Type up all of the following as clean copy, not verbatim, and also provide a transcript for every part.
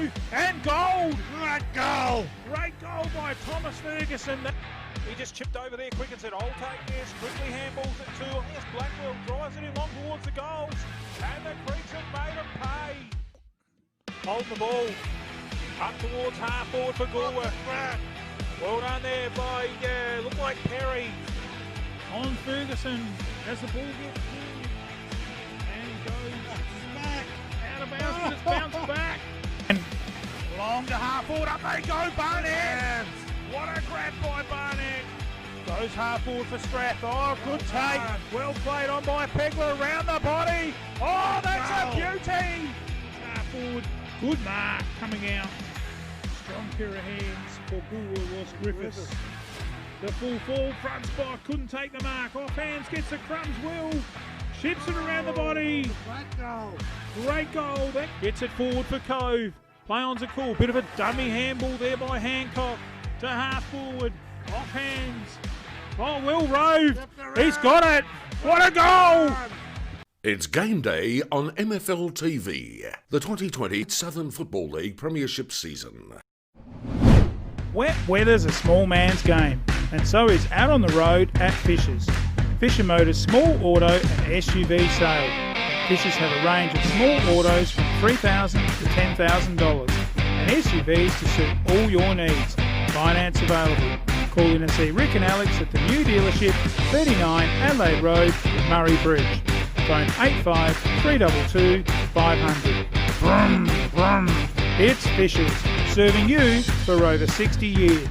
through, and gold! Great goal! Great goal by Thomas Ferguson. He just chipped over there quick and said, I'll take this. Quickly handballs it to him. Yes, Blackwell drives it in long towards the goals. And the Creeks have made him pay. Hold the ball. Up towards half forward for Galway. Well done there by, look like Perry. On Ferguson as the ball gets through. And goes back. Out of bounds, but it's bounced back. And long to half forward. Up they go, Barnett. What a grab by Barnett. Goes half forward for Strath. Oh, good take. Well played on by Pegler around the body. Oh, that's a beauty. Half forward. Good mark coming out. Strong pair of hands for Galway was Griffiths. The full fall, front spot, couldn't take the mark. Off hands, gets the crumbs, Will. Chips it around the body. Great goal. Great goal. That gets it forward for Cove. Play-on's a call. Bit of a dummy handball there by Hancock. To half forward. Off hands. Oh, Will Rove. He's got it. What a goal. It's game day on MFL TV, the 2020 Southern Football League Premiership season. Wet weather's a small man's game, and so is out on the road at Fisher's. Fisher Motors small auto and SUV sale. Fisher's have a range of small autos from $3,000 to $10,000 and SUVs to suit all your needs. Finance available. Call in and see Rick and Alex at the new dealership, 39 Adelaide Road, Murray Bridge. Phone 85 322 500. Brum, brum. It's Fisher's, serving you for over 60 years.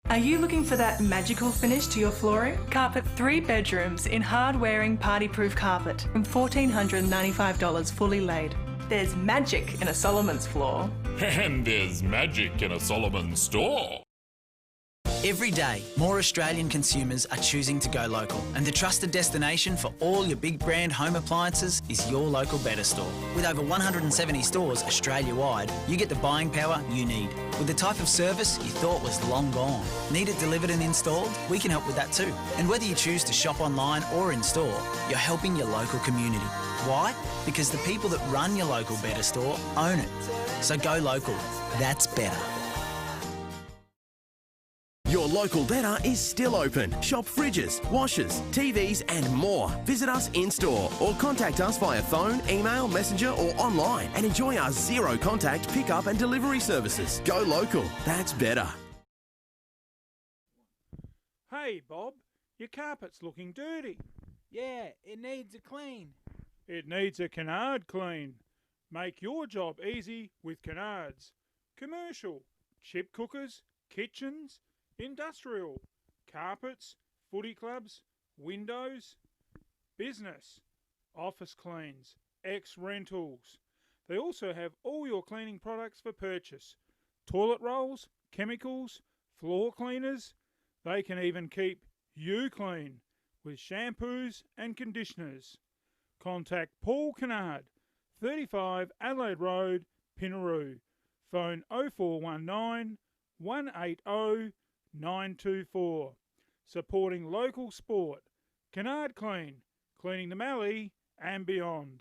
Are you looking for that magical finish to your flooring? Carpet 3 bedrooms in hard-wearing party-proof carpet from $1,495 fully laid. There's magic in a Solomon's floor. And there's magic in a Solomon's store. Every day, more Australian consumers are choosing to go local, and the trusted destination for all your big brand home appliances is your local Better Store. With over 170 stores Australia-wide, you get the buying power you need. With the type of service you thought was long gone. Need it delivered and installed? We can help with that too. And whether you choose to shop online or in store, you're helping your local community. Why? Because the people that run your local Better Store own it. So go local. That's better. Your local Better is still open. Shop fridges, washers, TVs and more. Visit us in-store or contact us via phone, email, messenger or online and enjoy our zero contact pickup and delivery services. Go local. That's better. Hey, Bob, your carpet's looking dirty. Yeah, it needs a clean. It needs a canard clean. Make your job easy with canards. Commercial, chip cookers, kitchens, industrial, carpets, footy clubs, windows, business, office cleans, ex-rentals. They also have all your cleaning products for purchase. Toilet rolls, chemicals, floor cleaners. They can even keep you clean with shampoos and conditioners. Contact Paul Kennard, 35 Adelaide Road, Pinaroo. Phone 0419 180 924. Supporting local sport. Kennard Clean, cleaning the Mallee and beyond.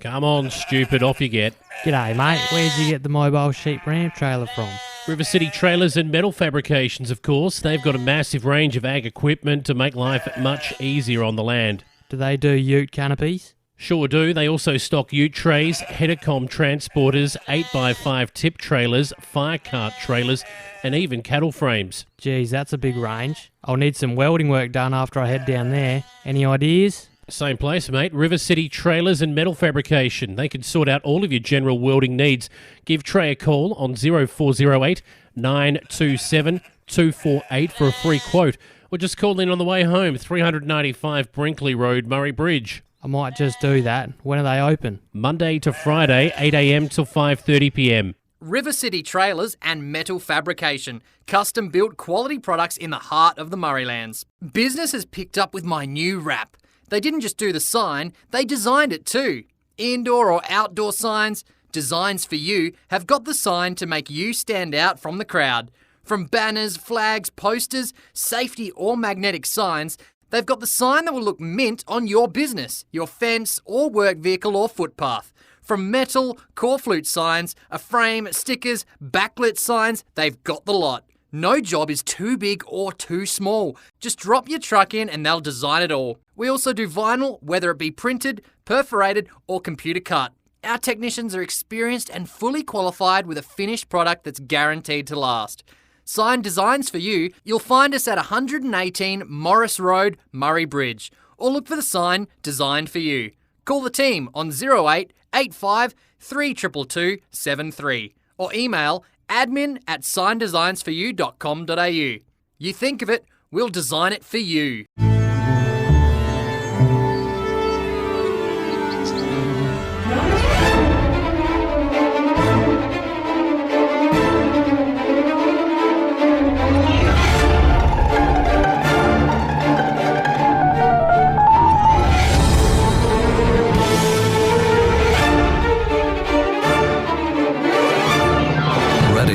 Come on, stupid, off you get. G'day, mate. Where'd you get the mobile sheep ram trailer from? River City Trailers and Metal Fabrications, of course. They've got a massive range of ag equipment to make life much easier on the land. Do they do ute canopies? Sure do. They also stock ute trays, headercom transporters, 8x5 tip trailers, fire cart trailers, and even cattle frames. Geez, that's a big range. I'll need some welding work done after I head down there. Any ideas? Same place, mate. River City Trailers and Metal Fabrication. They can sort out all of your general welding needs. Give Trey a call on 0408 927 248 for a free quote. Or just call in on the way home, 395 Brinkley Road, Murray Bridge. I might just do that. When are they open? Monday to Friday, 8 a.m. till 5:30 p.m. River City Trailers and Metal Fabrication. Custom-built quality products in the heart of the Murraylands. Business has picked up with my new wrap. They didn't just do the sign, they designed it too. Indoor or outdoor signs, Designs for You have got the sign to make you stand out from the crowd. From banners, flags, posters, safety or magnetic signs, they've got the sign that will look mint on your business, your fence or work vehicle or footpath. From metal, core flute signs, a frame, stickers, backlit signs, they've got the lot. No job is too big or too small. Just drop your truck in and they'll design it all. We also do vinyl, whether it be printed, perforated or computer cut. Our technicians are experienced and fully qualified with a finished product that's guaranteed to last. Sign designs for you, you'll find us at 118 Morris Road, Murray Bridge, or look for the sign designed for you. Call the team on 08 85 322 73 or email admin@signdesignsforyou.com.au. You think of it, we'll design it for you.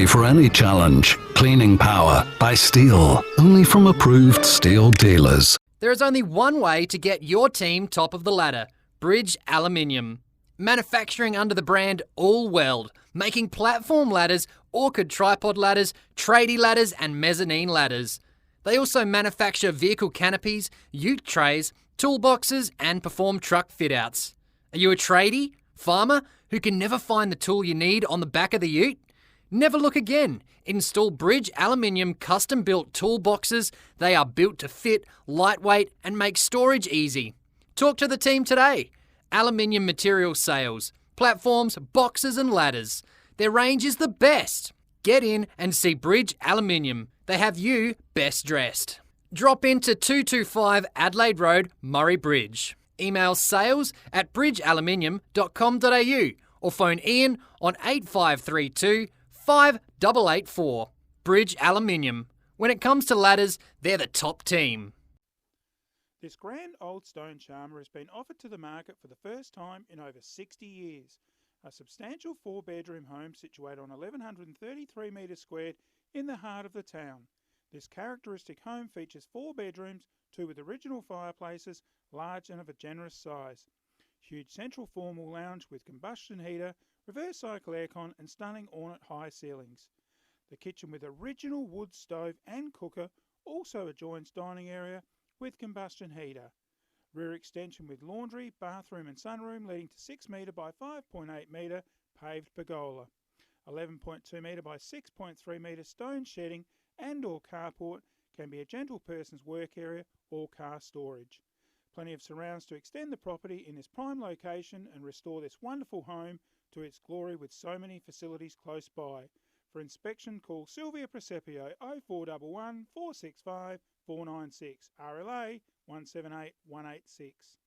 For any challenge, cleaning power by Steel, only from approved steel dealers. There is only one way to get your team top of the ladder: Bridge Aluminium. Manufacturing under the brand ALLWELD, making platform ladders, orchid tripod ladders, tradie ladders and mezzanine ladders. They also manufacture vehicle canopies, ute trays, toolboxes and perform truck fit-outs. Are you a tradie, farmer, who can never find the tool you need on the back of the ute? Never look again. Install Bridge Aluminium custom-built toolboxes. They are built to fit, lightweight, and make storage easy. Talk to the team today. Aluminium material sales, platforms, boxes, and ladders. Their range is the best. Get in and see Bridge Aluminium. They have you best dressed. Drop into 225 Adelaide Road, Murray Bridge. Email sales@bridgealuminium.com.au or phone Ian on 8532 5884. Bridge Aluminium. When it comes to ladders, they're the top team. This grand old stone charmer has been offered to the market for the first time in over 60 years. A substantial 4-bedroom home situated on 1,133 metres squared in the heart of the town. This characteristic home features 4 bedrooms, 2 with original fireplaces, large and of a generous size. Huge central formal lounge with combustion heater, reverse cycle aircon and stunning ornate high ceilings. The kitchen with original wood stove and cooker also adjoins dining area with combustion heater. Rear extension with laundry, bathroom and sunroom leading to 6 metre by 5.8 metre paved pergola. 11.2 metre by 6.3 metre stone shedding and or carport can be a gentle person's work area or car storage. Plenty of surrounds to extend the property in this prime location and restore this wonderful home to its glory with so many facilities close by. For inspection, call Sylvia Presepio 0411 465 496, RLA 178186.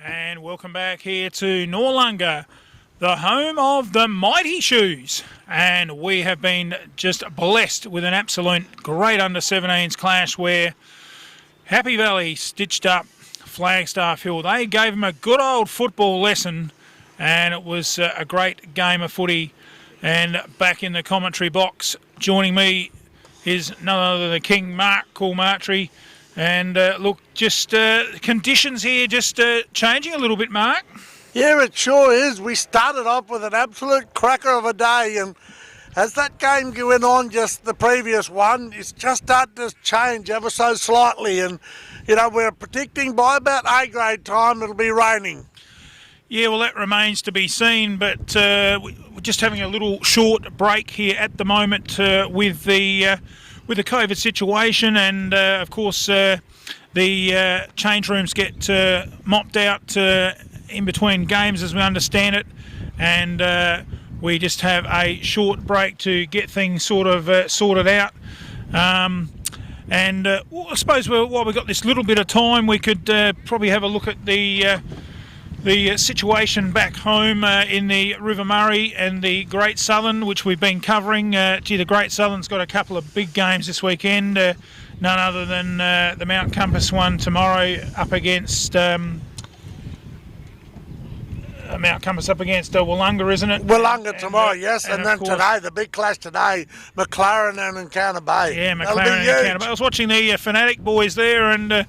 And welcome back here to Noarlunga, the home of the Mighty Shoes. And we have been just blessed with an absolute great under-17s clash where Happy Valley stitched up Flagstaff Hill. They gave them a good old football lesson, and it was a great game of footy. And back in the commentary box, joining me is none other than the King, Mark Coolmartry. And look, just conditions here just changing a little bit, Mark. Yeah, it sure is. We started off with an absolute cracker of a day, and as that game went on, just the previous one, it's just started to change ever so slightly. And, you know, we're predicting by about A-grade time it'll be raining. Yeah, well, that remains to be seen, but we're just having a little short break here at the moment with the COVID situation, and of course the change rooms get mopped out in between games, as we understand it, and we just have a short break to get things sort of sorted out. And I suppose while we've got this little bit of time, we could probably have a look at the situation back home in the River Murray and the Great Southern, which we've been covering. The Great Southern's got a couple of big games this weekend, none other than the Mount Compass one tomorrow up against Mount Compass up against Wollonga, isn't it? Wollonga tomorrow, yes, and then of course, today, the big clash today, McLaren and Encounter Bay. Yeah, McLaren and Encounter Bay. I was watching the Fanatic boys there and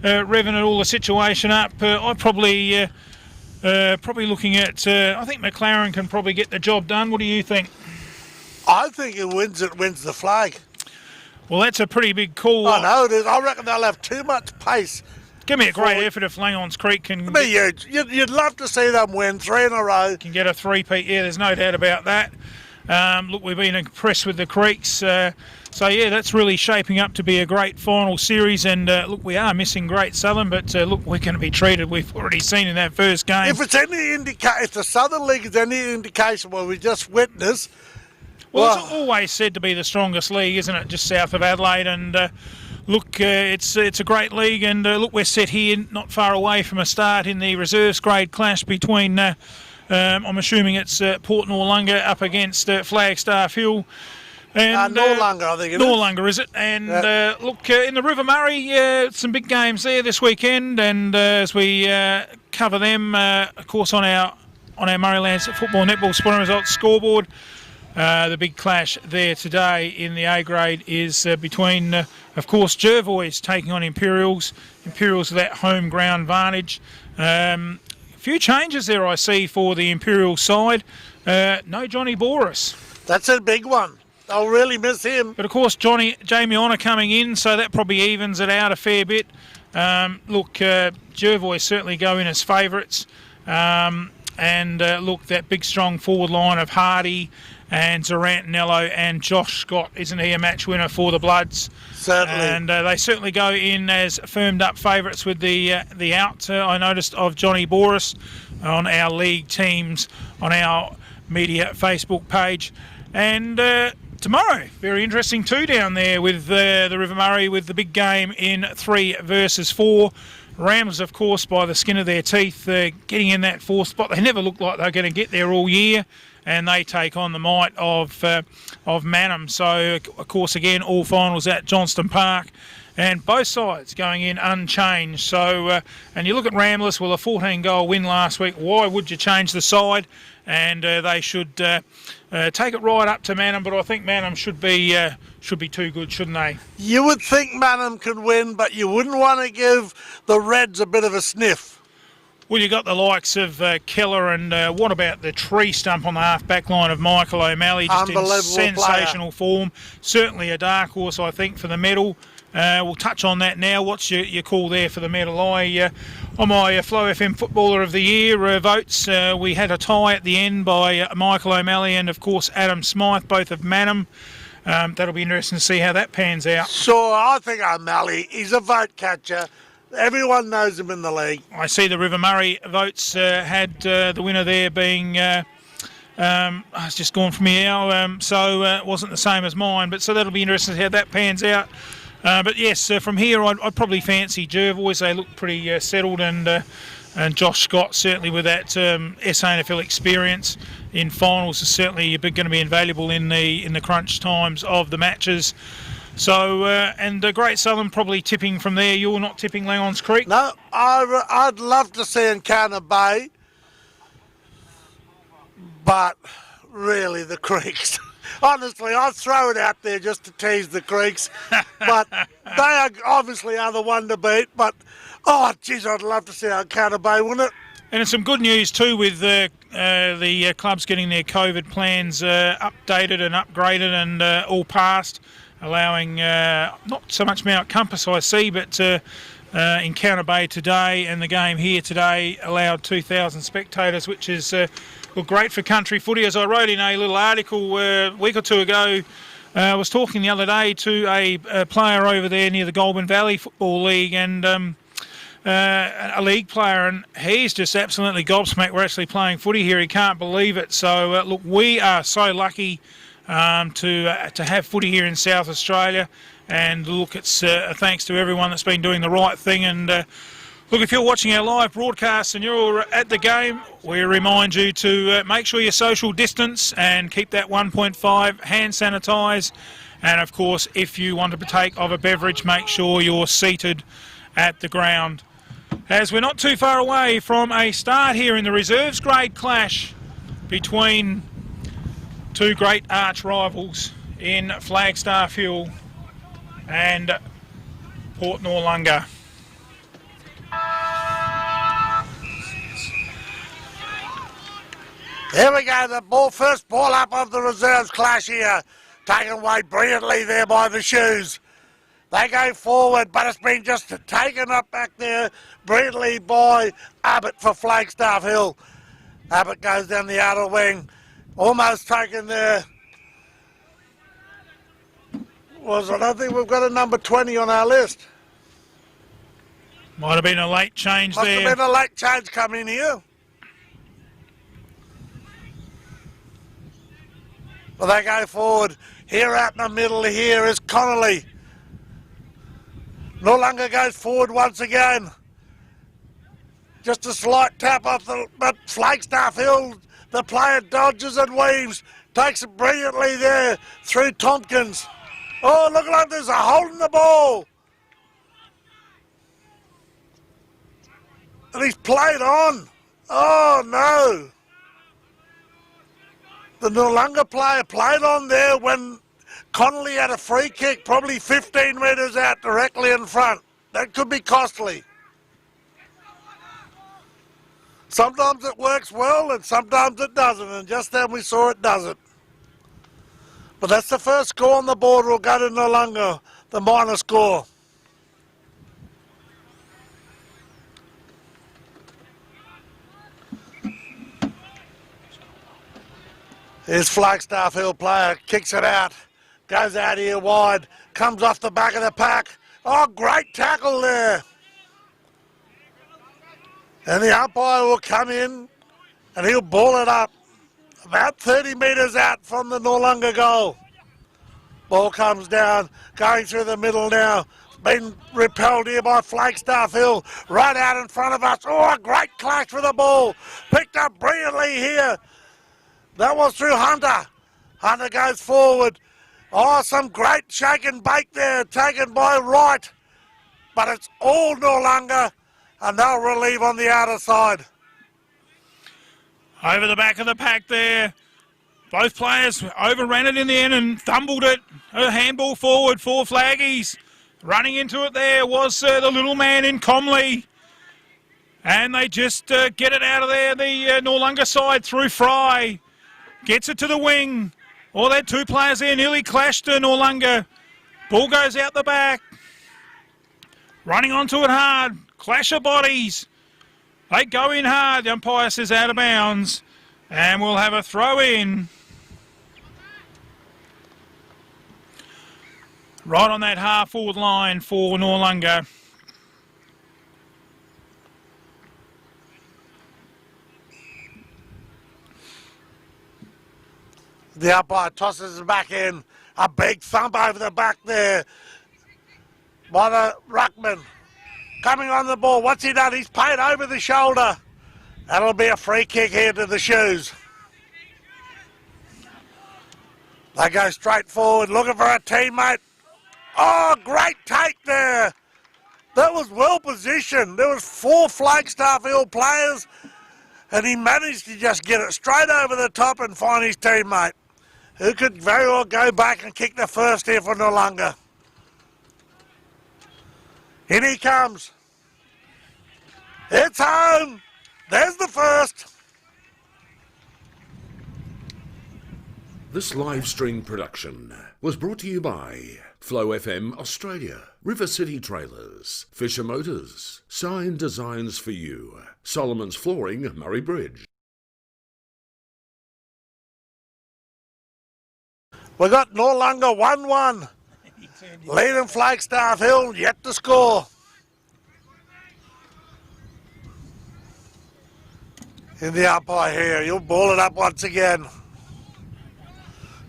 revving it all the situation up. I'm probably looking at. I think McLaren can probably get the job done. What do you think? I think it wins the flag. Well, that's a pretty big call. I know it is. I reckon they'll have too much pace. Give me a great effort if Langons Creek can. It'd be huge. You'd love to see them win 3 in a row. Can get a three-peat. Yeah, there's no doubt about that. Look, we've been impressed with the Creeks. So, yeah, that's really shaping up to be a great final series. And, look, we are missing Great Southern, but, look, we're going to be treated. We've already seen in that first game. If the Southern League is any indication what we just witnessed... Well, it's always said to be the strongest league, isn't it, just south of Adelaide. And, look, it's a great league. And, look, we're set here not far away from a start in the reserves grade clash between... I'm assuming it's Port Noarlunga up against Flagstaff Hill. And Noarlunga, I think it is. Noarlunga, is it? And look, in the River Murray, some big games there this weekend. And as we cover them, of course, on our Murraylands Football Netball Sporting Results scoreboard, the big clash there today in the A grade is between, of course, Jervois taking on Imperials. Imperials with that home ground advantage. Few changes there I see for the Imperial side. No Johnny Boris. That's a big one. I'll really miss him. But of course, Jamie Honour coming in, so that probably evens it out a fair bit. Look, Jervois certainly go in as favourites. And look, that big strong forward line of Hardy and Zarantinello and Josh Scott, isn't he a match winner for the Bloods? Certainly. And they certainly go in as firmed up favourites with the out, I noticed, of Johnny Boris on our league teams on our media Facebook page. And tomorrow, very interesting too down there with the River Murray with the big game in 3 versus 4. Ramblers, of course, by the skin of their teeth, getting in that 4th spot. They never looked like they were going to get there all year, and they take on the might of Mannum. So, of course, again, all finals at Johnston Park, and both sides going in unchanged. So, and you look at Ramblers, well, a 14-goal win last week. Why would you change the side? And they should take it right up to Mannum, but I think Mannum should be too good, shouldn't they? You would think Mannum could win, but you wouldn't want to give the Reds a bit of a sniff. Well, you got the likes of Keller and what about the tree stump on the half-back line of Michael O'Malley, just in sensational form. Certainly a dark horse, I think, for the medal. We'll touch on that now. What's your call there for the medal? On my Flow FM Footballer of the Year votes, we had a tie at the end by Michael O'Malley and, of course, Adam Smythe, both of Mannum. That'll be interesting to see how that pans out. Sure, I think O'Malley, he's a vote catcher. Everyone knows him in the league. I see the River Murray votes had the winner there being... it's just gone from here now, so it wasn't the same as mine. But so that'll be interesting to see how that pans out. But yes, from here I'd probably fancy Jervois. They look pretty settled, and Josh Scott certainly with that SANFL experience in finals is certainly going to be invaluable in the crunch times of the matches. So and Great Southern probably tipping from there. You're not tipping Langons Creek? No, I'd love to see Encounter Bay, but really the Creeks. Honestly, I'd throw it out there just to tease the Creeks, but they obviously are the one to beat. But, oh, geez, I'd love to see Encounter Bay, wouldn't it? And it's some good news too with the clubs getting their COVID plans updated and upgraded and all passed, allowing not so much Mount Compass I see, but Encounter Bay today and the game here today allowed 2,000 spectators, which is great for country footy. As I wrote in a little article a week or two ago, I was talking the other day to a player over there near the Goulburn Valley Football League, and a league player, and he's just absolutely gobsmacked we're actually playing footy here. He can't believe it. So look, we are so lucky to have footy here in South Australia, and look, it's thanks to everyone that's been doing the right thing. And look, if you're watching our live broadcast and you're at the game, we remind you to make sure you social distance and keep that 1.5, hand sanitise, and of course if you want to partake of a beverage, make sure you're seated at the ground, as we're not too far away from a start here in the reserves grade clash between two great arch rivals in Flagstaff Hill and Port Noarlunga. Here we go, the first ball up of the reserves clash here, taken away brilliantly there by the Shoes. They go forward, but it's been just taken up back there brilliantly by Abbott for Flagstaff Hill. Abbott goes down the outer wing, almost taken there. I don't think we've got a number 20 on our list. Might have been a late change there. Must have been a late change coming here. Well, they go forward. Here out in the middle here is Connolly. Noarlunga goes forward once again. Just a slight tap off but Flagstaff Hill, the player dodges and weaves. Takes it brilliantly there through Tompkins. Oh, look like there's a hole in the ball. And he's played on. Oh, no. The Noarlunga player played on there when Connolly had a free kick, probably 15 metres out directly in front. That could be costly. Sometimes it works well and sometimes it doesn't, and just then we saw it doesn't. But that's the first score on the board. Will go to Noarlunga, the minor score. Here's Flagstaff Hill player, kicks it out, goes out here wide, comes off the back of the pack. Oh, great tackle there. And the umpire will come in and he'll ball it up about 30 metres out from the Noarlunga goal. Ball comes down, going through the middle now. Been repelled here by Flagstaff Hill, right out in front of us. Oh, a great clash for the ball. Picked up brilliantly here. That was through Hunter. Hunter goes forward. Oh, some great shake and bake there, taken by Wright. But it's all Noarlunga, and they'll relieve on the outer side. Over the back of the pack there. Both players overran it in the end and thumbled it. A handball forward for Flaggies. Running into it there was the little man in Comley. And they just get it out of there, the Noarlunga side through Fry. Gets it to the wing. Oh, that two players there nearly clashed to Noarlunga. Ball goes out the back. Running onto it hard. Clash of bodies. They go in hard. The umpire says out of bounds. And we'll have a throw in. Right on that half forward line for Noarlunga. The umpire tosses it back in. A big thump over the back there. by the ruckman. Coming on the ball, what's he done? He's paid over the shoulder. That'll be a free kick here to the Shoes. They go straight forward, looking for a teammate. Oh, great take there. That was well positioned. There was 4 Flagstaff Hill players, and he managed to just get it straight over the top and find his teammate, who could very well go back and kick the first here for Noarlunga. In he comes. It's home. There's the first. This live stream production was brought to you by Flow FM Australia, River City Trailers, Fisher Motors, Sign Designs for You, Solomon's Flooring, Murray Bridge. We got Noarlunga 1-1. Leading Flagstaff Hill, yet to score. In the umpire here, he'll ball it up once again.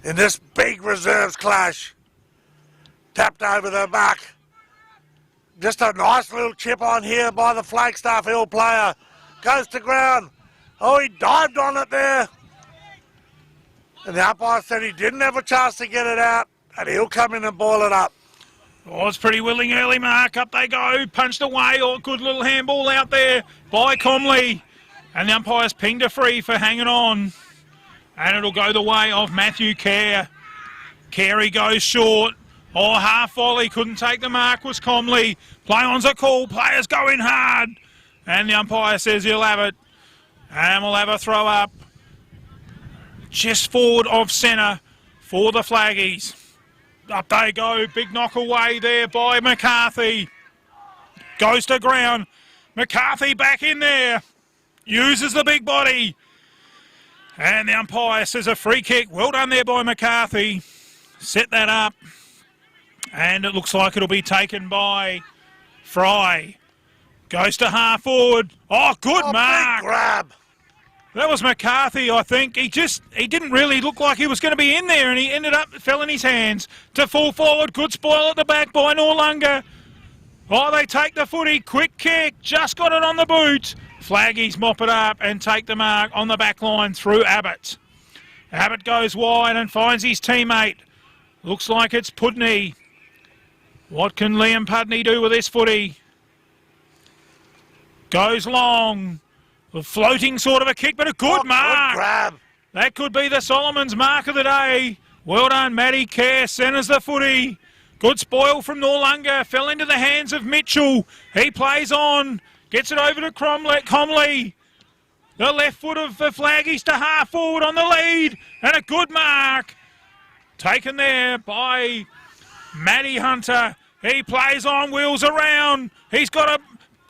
In this big reserves clash. Tapped over the back. Just a nice little chip on here by the Flagstaff Hill player. Goes to ground. Oh, he dived on it there. And the umpire said he didn't have a chance to get it out, and he'll come in and ball it up. Oh, it's pretty willing early mark. Up they go. Punched away. Oh, good little handball out there by Comley. And the umpire's pinged a free for hanging on. And it'll go the way of Matthew Kerr. Carey goes short. Oh, half volley. Couldn't take the mark was Comley. Play on's a call. Players going hard. And the umpire says he'll have it. And we'll have a throw up. Just forward of centre for the Flaggies. Up they go. Big knock away there by McCarthy. Goes to ground. McCarthy back in there. Uses the big body. And the umpire says a free kick. Well done there by McCarthy. Set that up. And it looks like it'll be taken by Fry. Goes to half forward. Oh, good mark. Big grab. That was McCarthy, I think. He didn't really look like he was going to be in there, and he fell in his hands. To full forward, good spoil at the back by Noarlunga. Oh, they take the footy. Quick kick. Just got it on the boot. Flaggies mop it up and take the mark on the back line through Abbott. Abbott goes wide and finds his teammate. Looks like it's Pudney. What can Liam Pudney do with this footy? Goes long. A floating sort of a kick, but a good mark. Good grab. That could be the Solomon's mark of the day. Well done, Matty Kerr. Centres the footy. Good spoil from Noarlunga. Fell into the hands of Mitchell. He plays on. Gets it over to Comley. The left foot of the Flaggies to half forward on the lead. And a good mark. Taken there by Matty Hunter. He plays on, wheels around. He's got a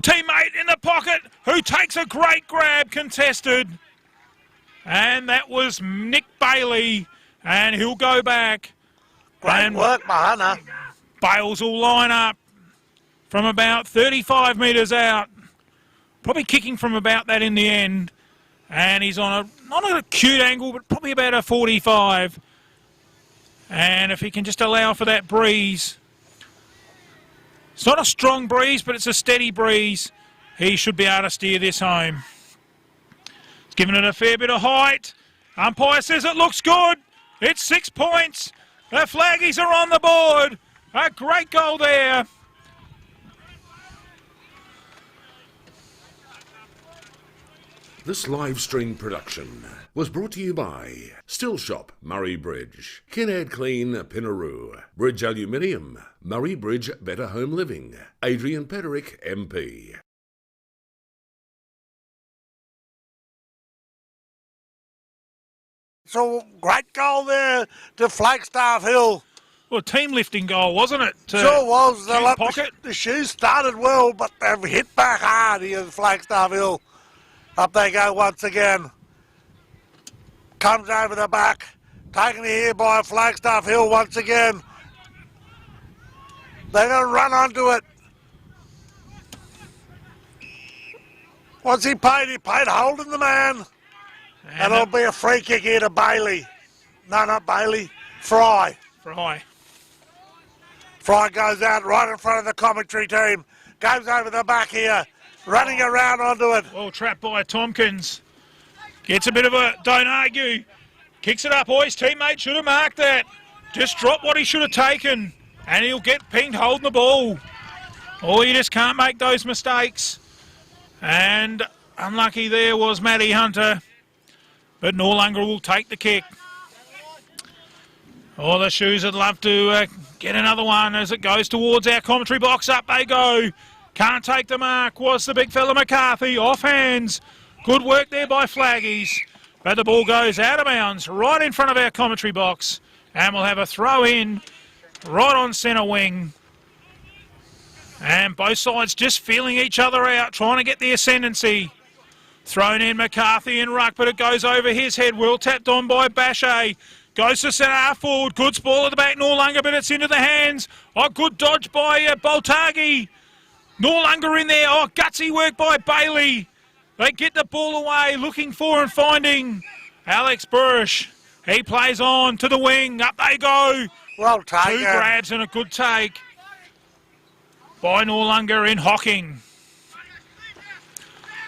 teammate in the pocket who takes a great grab, contested. And that was Nick Bailey. And he'll go back. Great work, Mahana. Bales will line up from about 35 metres out. Probably kicking from about that in the end. And he's on not an acute angle, but probably about a 45. And if he can just allow for that breeze. It's not a strong breeze, but it's a steady breeze. He should be able to steer this home. He's given it a fair bit of height. Umpire says it looks good. It's 6 points. The Flaggies are on the board. A great goal there. This live stream production was brought to you by Still Shop, Murray Bridge, Kinhead Clean, Pinaroo, Bridge Aluminium, Murray Bridge Better Home Living, Adrian Pederick, MP. So, great goal there to Flagstaff Hill. Well, team lifting goal, wasn't it? Sure was. Pocket. The Shoes started well, but they've hit back hard here at Flagstaff Hill. Up they go once again. Comes over the back. Taken here by Flagstaff Hill once again. They're going to run onto it. What's he paid? He paid holding the man. And it'll be a free kick here to Bailey. No, not Bailey. Fry. Fry Fry goes out right in front of the commentary team. Goes over the back here. Running around onto it. Well trapped by Tompkins. Gets a bit of a don't argue. Kicks it up. Oh, his teammate should have marked that. Just dropped what he should have taken. And he'll get pinged holding the ball. Oh, you just can't make those mistakes. And unlucky there was Matty Hunter. But Noarlunga will take the kick. Oh, the Shoes would love to get another one as it goes towards our commentary box. Up they go. Can't take the mark. Was the big fella McCarthy. Off hands. Good work there by Flaggies. But the ball goes out of bounds right in front of our commentary box. And we'll have a throw in right on centre wing. And both sides just feeling each other out, trying to get the ascendancy. Thrown in McCarthy and Ruck, but it goes over his head. Well tapped on by Bashay. Goes to centre half forward. Good ball at the back, Noarlunga, but it's into the hands. Oh, good dodge by Boltagi. Noarlunga in there. Oh, gutsy work by Bailey. They get the ball away, looking for and finding Alex Bursch. He plays on to the wing. Up they go. Well taken. 2 grabs and a good take by Noarlunga in Hocking.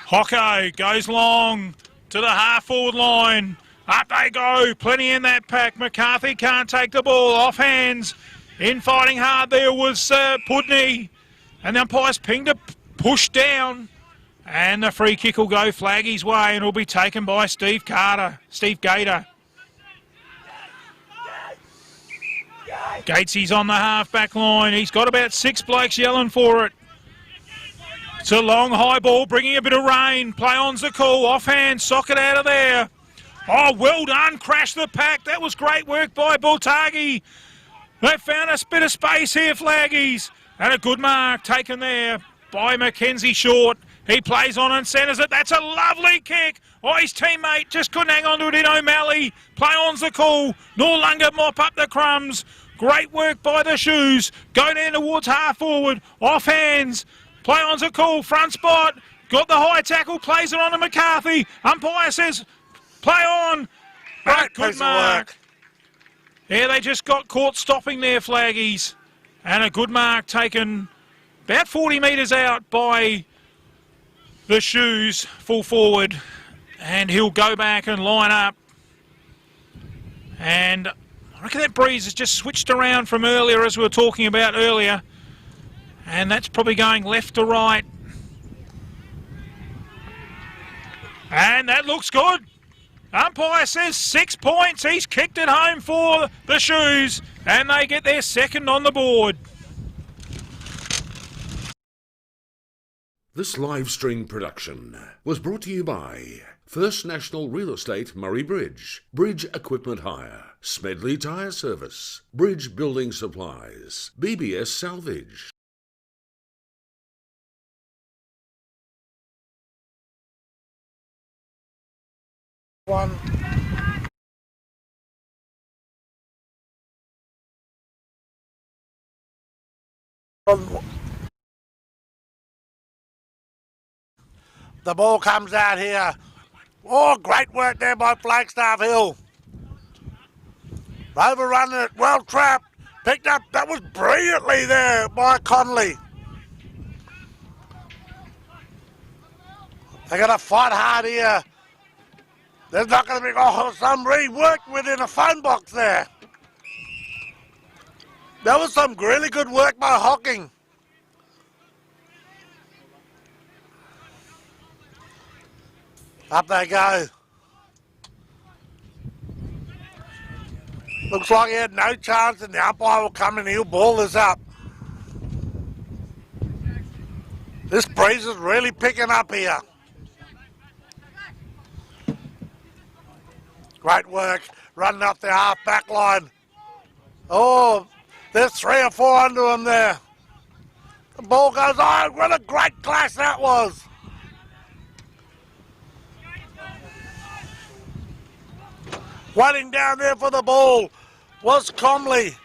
Hocko goes long to the half-forward line. Up they go. Plenty in that pack. McCarthy can't take the ball. Off hands. In fighting hard there was Pudney. And the umpire's pinged a push down. And the free kick will go Flaggy's way and will be taken by Steve Gator. Gatesy's on the half-back line. He's got about 6 blokes yelling for it. It's a long high ball, bringing a bit of rain. Play on's the call. Offhand, socket out of there. Oh, well done. Crashed the pack. That was great work by Bultagi. They found a bit of space here, Flaggies. And a good mark taken there by Mackenzie Short. He plays on and centres it. That's a lovely kick. Oh, his teammate just couldn't hang on to it in O'Malley. Play on's the call. Noarlunga mop up the crumbs. Great work by the Shoes. Go down towards half forward. Off hands. Play on's a call. Front spot. Got the high tackle. Plays it on to McCarthy. Umpire says, play on. Great Good piece of mark. work. Yeah, they just got caught stopping there, Flaggies. And a good mark taken about 40 metres out by the Shoes, full forward. And he'll go back and line up. And I reckon that breeze has just switched around from earlier, as we were talking about earlier. And that's probably going left to right. And that looks good. Umpire says 6 points. He's kicked it home for the Shoes. And they get their second on the board. This live stream production was brought to you by First National Real Estate Murray Bridge, Bridge Equipment Hire, Smedley Tyre Service, Bridge Building Supplies, BBS Salvage. One. The ball comes out here. Oh, great work there by Flagstaff Hill. Overrunning it, well trapped. Picked up, that was brilliantly there by Connolly. They're going to fight hard here. There's not going to be some rework within a phone box there. That was some really good work by Hocking. Up they go. Looks like he had no chance and the umpire will come and he'll ball this up. This breeze is really picking up here. Great work, running up the half-back line. Oh, there's 3 or 4 under him there. The ball goes on. What a great clash that was. Waiting down there for the ball was Comley.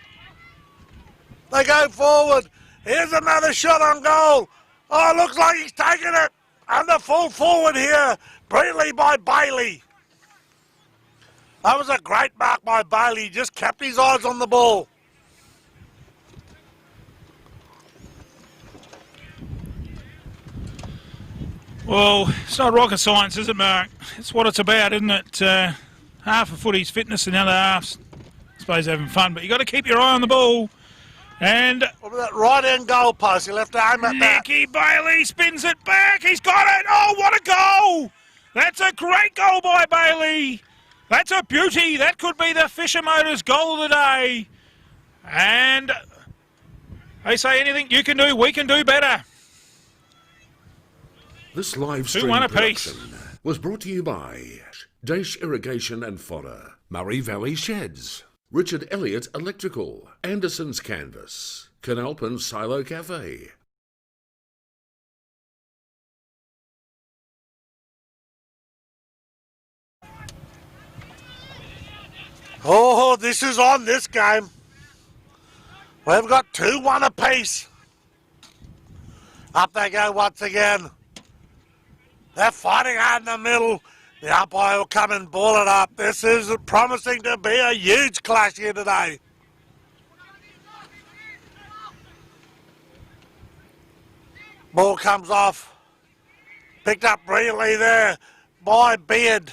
They go forward. Here's another shot on goal. Oh, looks like he's taking it. And the full forward here, brilliantly by Bailey. That was a great mark by Bailey. He just kept his eyes on the ball. Well, it's not rocket science, is it, Mark? It's what it's about, isn't it? Half of footy's fitness and the other half's, I suppose, having fun. But you got to keep your eye on the ball. And what about that right-hand goal post? He'll have to aim at that. Nicky Bailey spins it back. He's got it. Oh, what a goal! That's a great goal by Bailey. That's a beauty. That could be the Fisher Motors goal of the day. And they say anything you can do, we can do better. This live stream 2-1 apiece. production was brought to you by Dash Irrigation and Fodder, Murray Valley Sheds, Richard Elliott Electrical, Anderson's Canvas, Canalpin Silo Cafe. Oh, this is on this game. We've got 2-1 apiece. Up they go once again. They're fighting hard in the middle. The umpire will come and ball it up. This is promising to be a huge clash here today. Ball comes off. Picked up brilliantly there by Beard.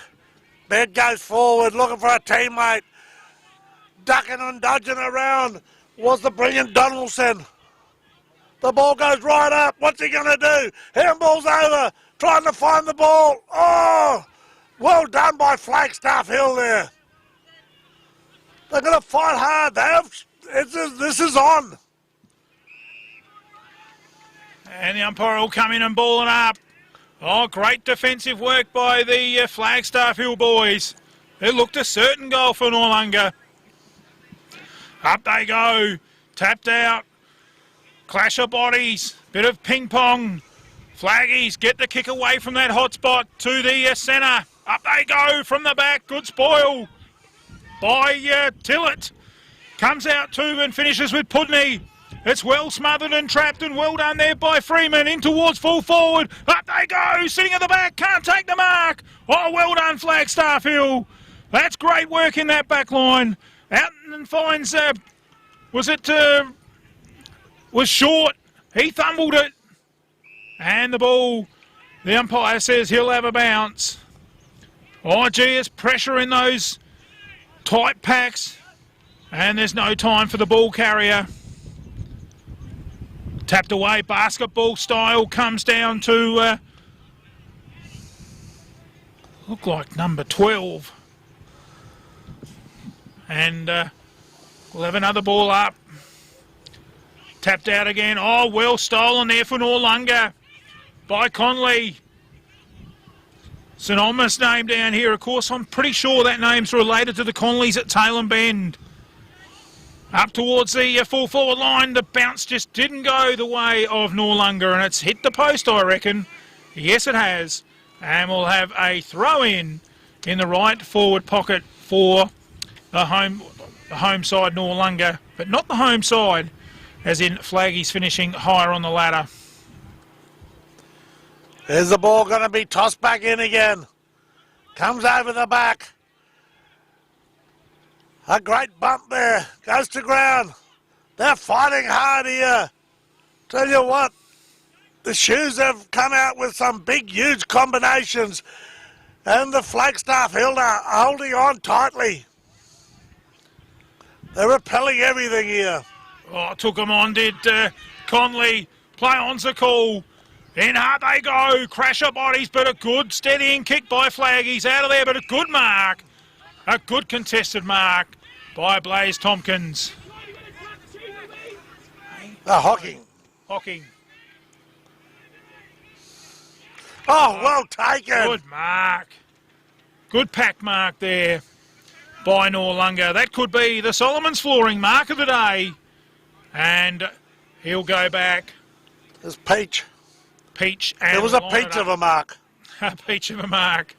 Beard goes forward looking for a teammate. Ducking and dodging around was the brilliant Donaldson. The ball goes right up. What's he going to do? Handball's over. Trying to find the ball. Oh, well done by Flagstaff Hill there. They're going to fight hard. This is on. And the umpire will come in and ball it up. Oh, great defensive work by the Flagstaff Hill boys. It looked a certain goal for Noarlunga. Up they go. Tapped out. Clash of bodies. Bit of ping pong. Flaggies get the kick away from that hot spot to the centre. Up they go from the back. Good spoil by Tillett. Comes out too and finishes with Pudney. It's well smothered and trapped and well done there by Freeman. In towards full forward. Up they go. Sitting at the back. Can't take the mark. Oh, well done Flagstaff Hill. That's great work in that back line. Out and finds, was short. He fumbled it. And the ball, the umpire says he'll have a bounce. Oh, gee, it's pressure in those tight packs. And there's no time for the ball carrier. Tapped away, basketball style, comes down to, look like number 12. And we'll have another ball up. Tapped out again. Oh, well stolen there for Noarlunga by Conley. St Almas name down here. Of course, I'm pretty sure that name's related to the Conleys at Tailem Bend. Up towards the full forward line. The bounce just didn't go the way of Noarlunga, and it's hit the post, I reckon. Yes, it has. And we'll have a throw-in in the right forward pocket for the home side Noarlunga, but not the home side, as in Flaggy's finishing higher on the ladder. There's the ball going to be tossed back in again. Comes over the back. A great bump there. Goes to ground. They're fighting hard here. Tell you what, the Shoes have come out with some big, huge combinations. And the Flagstaff Hill are holding on tightly. They're repelling everything here. Oh, took them on, did Conley. Play on's the call. In hard they go. Crash of bodies, but a good steadying kick by Flaggies. Out of there, but a good mark. A good contested mark by Blaze Tompkins. Hocking. Oh, well taken. Good mark. Good pack mark there by Noarlunga. That could be the Solomon's Flooring mark of the day. And he'll go back. There's Peach. And there was a peach of a mark. A peach of a mark.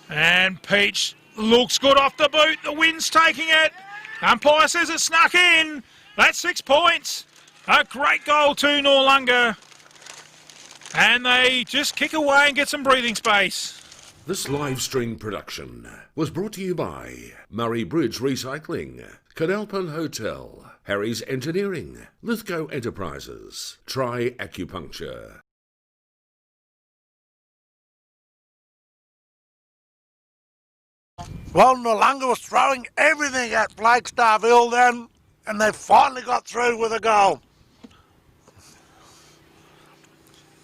And Peach looks good off the boot. The wind's taking it. Umpire says it snuck in. That's 6 points. A great goal to Noarlunga. And they just kick away and get some breathing space. This live stream production was brought to you by Murray Bridge Recycling, Canalpin Hotel, Harry's Engineering, Lithgow Enterprises, Try Acupuncture. Well, Noarlunga was throwing everything at Flagstaff Hill then, and they finally got through with a goal.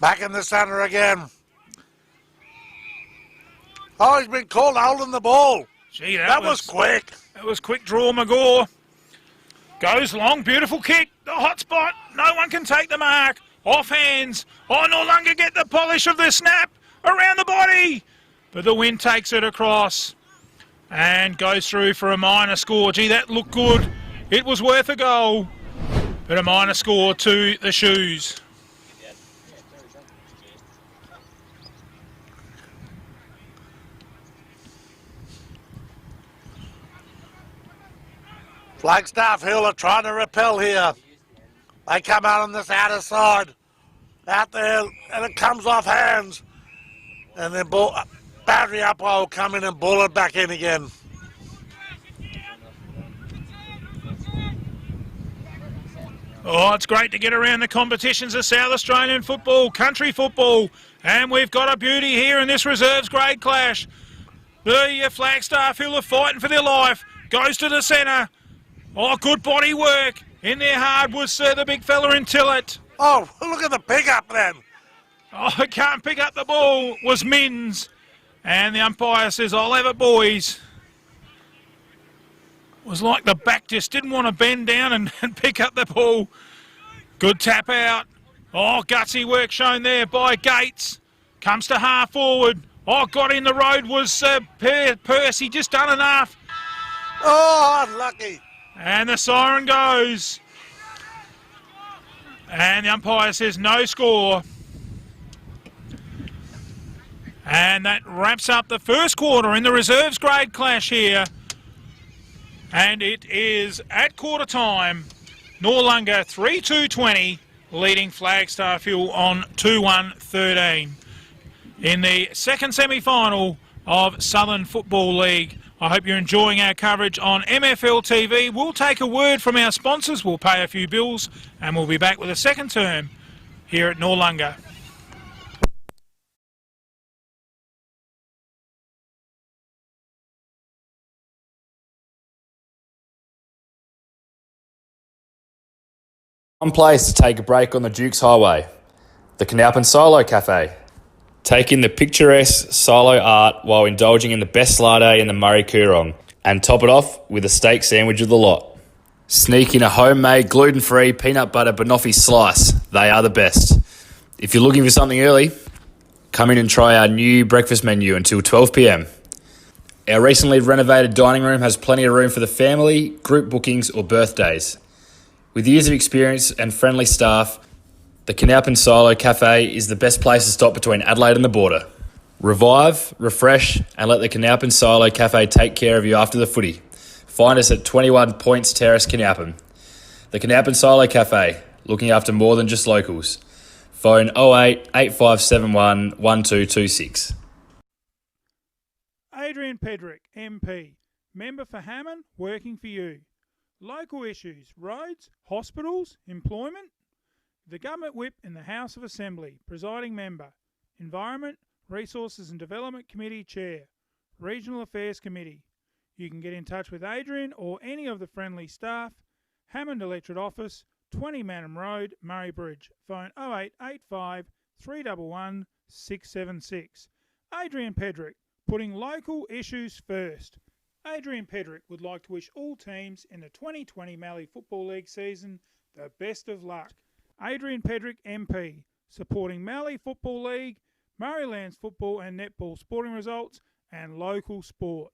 Back in the centre again. Oh, he's been called holding the ball. Gee, that was quick. That was quick draw, McGaw. Goes long, beautiful kick. The hot spot. No one can take the mark. Off hands. Oh, Noarlunga get the polish of the snap around the body. But the wind takes it across and goes through for a minor score. Gee, that looked good. It was worth a goal. But a minor score to the Shoes. Flagstaff Hill are trying to repel here. They come out on this outer side. Out there, and it comes off hands. And then battery up will come in and ball it back in again. Oh, it's great to get around the competitions of South Australian football, country football. And we've got a beauty here in this reserves grade clash. The Flagstaff Hill are fighting for their life. Goes to the centre. Oh, good body work. In there hard was the big fella in Tillett. Oh, look at the pick-up then. Oh, I can't pick up the ball. Was Mins. And the umpire says, I'll have it, boys. It was like the back just didn't want to bend down and pick up the ball. Good tap out. Oh, gutsy work shown there by Gates. Comes to half forward. Oh, got in the road was Percy. Just done enough. Oh, unlucky. And the siren goes. And the umpire says no score. And that wraps up the first quarter in the reserves grade clash here. And it is at quarter time. Noarlunga 3-2-20 leading Flagstaff Hill on 2-1-13 in the second semi-final of Southern Football League. I hope you're enjoying our coverage on MFL TV. We'll take a word from our sponsors, we'll pay a few bills, and we'll be back with a second term here at Noarlunga. One place to take a break on the Dukes Highway, the Canalpin Silo Cafe. Take in the picturesque silo art while indulging in the best latte in the Murray Coorong, and top it off with a steak sandwich of the lot. Sneak in a homemade gluten-free peanut butter banoffee slice. They are the best. If you're looking for something early, come in and try our new breakfast menu until 12 p.m. Our recently renovated dining room has plenty of room for the family, group bookings or birthdays. With years of experience and friendly staff, the Canalpin Silo Cafe is the best place to stop between Adelaide and the border. Revive, refresh, and let the Canalpin Silo Cafe take care of you after the footy. Find us at 21 Points Terrace, Canalpin. The Canalpin Silo Cafe, looking after more than just locals. Phone 08 8571 1226. Adrian Pedrick, MP, member for Hammond, working for you. Local issues, roads, hospitals, employment. The Government Whip in the House of Assembly, presiding member. Environment, Resources and Development Committee Chair. Regional Affairs Committee. You can get in touch with Adrian or any of the friendly staff. Hammond Electorate Office, 20 Manham Road, Murray Bridge. Phone 0885 311 676. Adrian Pedrick, putting local issues first. Adrian Pedrick would like to wish all teams in the 2020 Mallee Football League season the best of luck. Adrian Pedrick MP, supporting Mallee Football League, Murraylands football and netball sporting results, and local sport.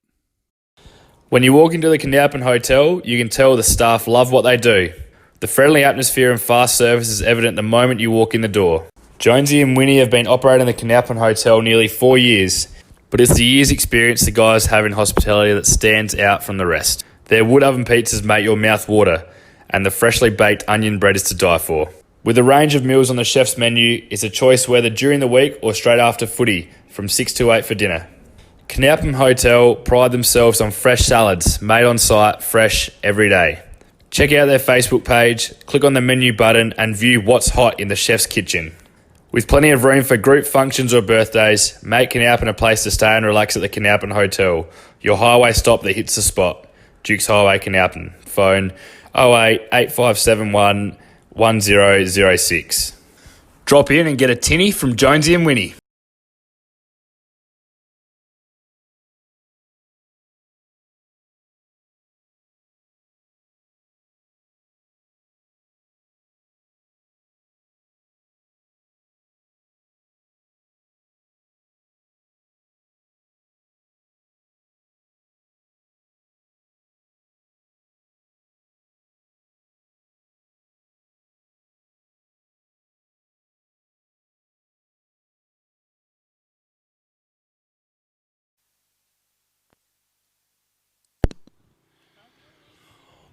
When you walk into the Canalpin Hotel, you can tell the staff love what they do. The friendly atmosphere and fast service is evident the moment you walk in the door. Jonesy and Winnie have been operating the Canalpin Hotel nearly 4 years, but it's the years' experience the guys have in hospitality that stands out from the rest. Their wood oven pizzas make your mouth water, and the freshly baked onion bread is to die for. With a range of meals on the chef's menu, it's a choice whether during the week or straight after footy, from 6 to 8 for dinner. Canalpin Hotel pride themselves on fresh salads, made on site, fresh every day. Check out their Facebook page, click on the menu button and view what's hot in the chef's kitchen. With plenty of room for group functions or birthdays, make Canalpin a place to stay and relax at the Canalpin Hotel, your highway stop that hits the spot. Dukes Highway, Canalpin. Phone 08 8571 1006. Drop in and get a tinny from Jonesy and Winnie.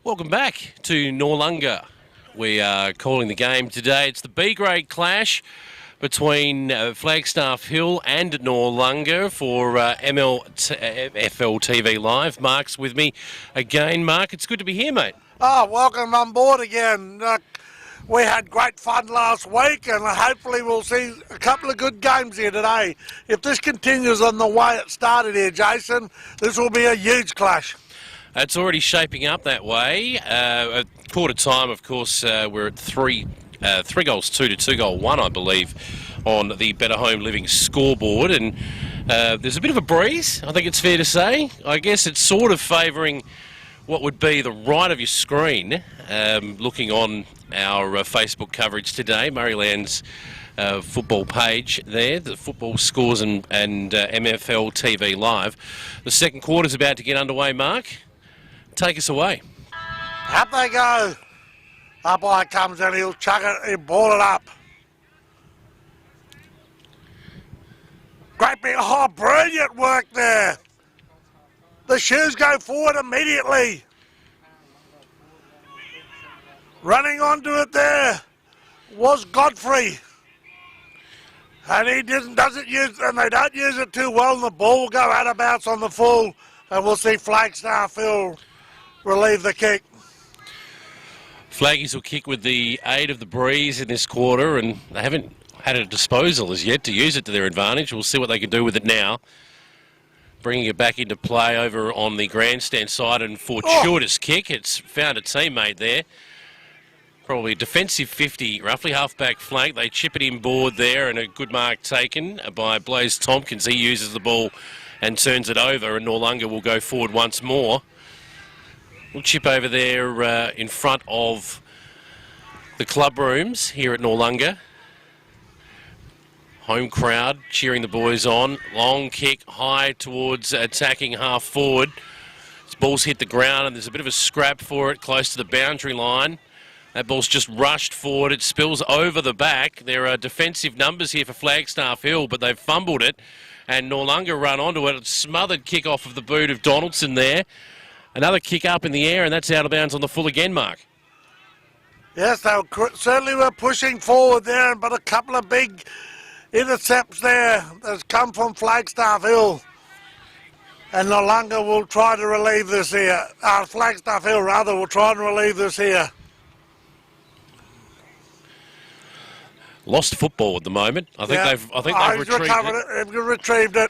Welcome back to Noarlunga. We are calling the game today. It's the B-grade clash between Flagstaff Hill and Noarlunga for FL TV Live. Mark's with me again. Mark, it's good to be here, mate. Oh, welcome on board again. We had great fun last week, and hopefully we'll see a couple of good games here today. If this continues on the way it started here, Jason, this will be a huge clash. It's already shaping up that way. At quarter time, of course, we're at 3 goals 2 to 2 goal 1, I believe, on the Better Home Living scoreboard. And there's a bit of a breeze, I think it's fair to say. I guess it's sort of favouring what would be the right of your screen, looking on our Facebook coverage today, Murrayland's football page there, the football scores and MFL TV Live. The second quarter's about to get underway, Mark. Take us away. Up they go. Up comes and he'll chuck it, he'll ball it up. Great big, brilliant work there. The shoes go forward immediately. Running onto it there was Godfrey. And he doesn't use, and they don't use it too well, and the ball will go out of bounds on the full, and we'll see Flagstaff Hill relieve the kick. Flaggies will kick with the aid of the breeze in this quarter, and they haven't had a disposal as yet to use it to their advantage. We'll see what they can do with it now. Bringing it back into play over on the grandstand side, and fortuitous kick. It's found a teammate there. Probably a defensive 50, roughly half-back flank. They chip it inboard there, and a good mark taken by Blaze Tompkins. He uses the ball and turns it over, and Noarlunga will go forward once more. We'll chip over there in front of the club rooms here at Noarlunga. Home crowd cheering the boys on. Long kick high towards attacking half forward. This ball's hit the ground and there's a bit of a scrap for it close to the boundary line. That ball's just rushed forward. It spills over the back. There are defensive numbers here for Flagstaff Hill, but they've fumbled it. And Noarlunga run onto it. It's smothered kick off of the boot of Donaldson there. Another kick up in the air, and that's out of bounds on the full again, Mark. Yes, they certainly were pushing forward there, but a couple of big intercepts there that's come from Flagstaff Hill. And Noarlunga will try to relieve this here. Flagstaff Hill, rather, will try and relieve this here. Lost football at the moment. I think they've retrieved it.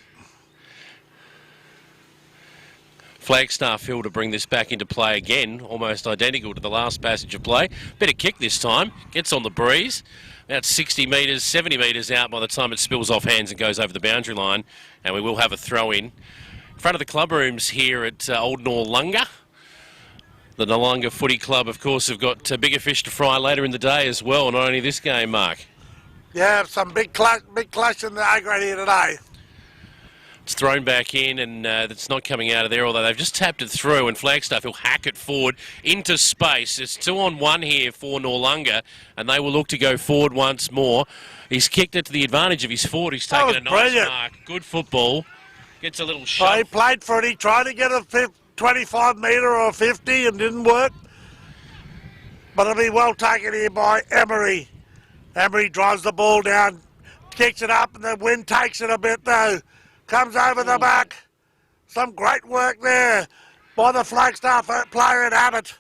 Flagstaff Hill to bring this back into play again, almost identical to the last passage of play. Better kick this time, gets on the breeze, about 60 metres, 70 metres out by the time it spills off hands and goes over the boundary line, and we will have a throw in front of the club rooms here at Old Noarlunga. The Noarlunga Footy Club, of course, have got bigger fish to fry later in the day as well, not only this game, Mark. Yeah, some big clash in the A-grade here today. It's thrown back in, and it's not coming out of there, although they've just tapped it through, and Flagstaff will hack it forward into space. It's 2-on-1 here for Noarlunga, and they will look to go forward once more. He's kicked it to the advantage of his forward. He's taken a nice mark. Good football. Gets a little shot. He played for it. He tried to get a 25 metre or 50 and didn't work. But it'll be well taken here by Emery. Emery drives the ball down, kicks it up, and the wind takes it a bit though. Comes over the back. Some great work there by the Flagstaff player at Abbott.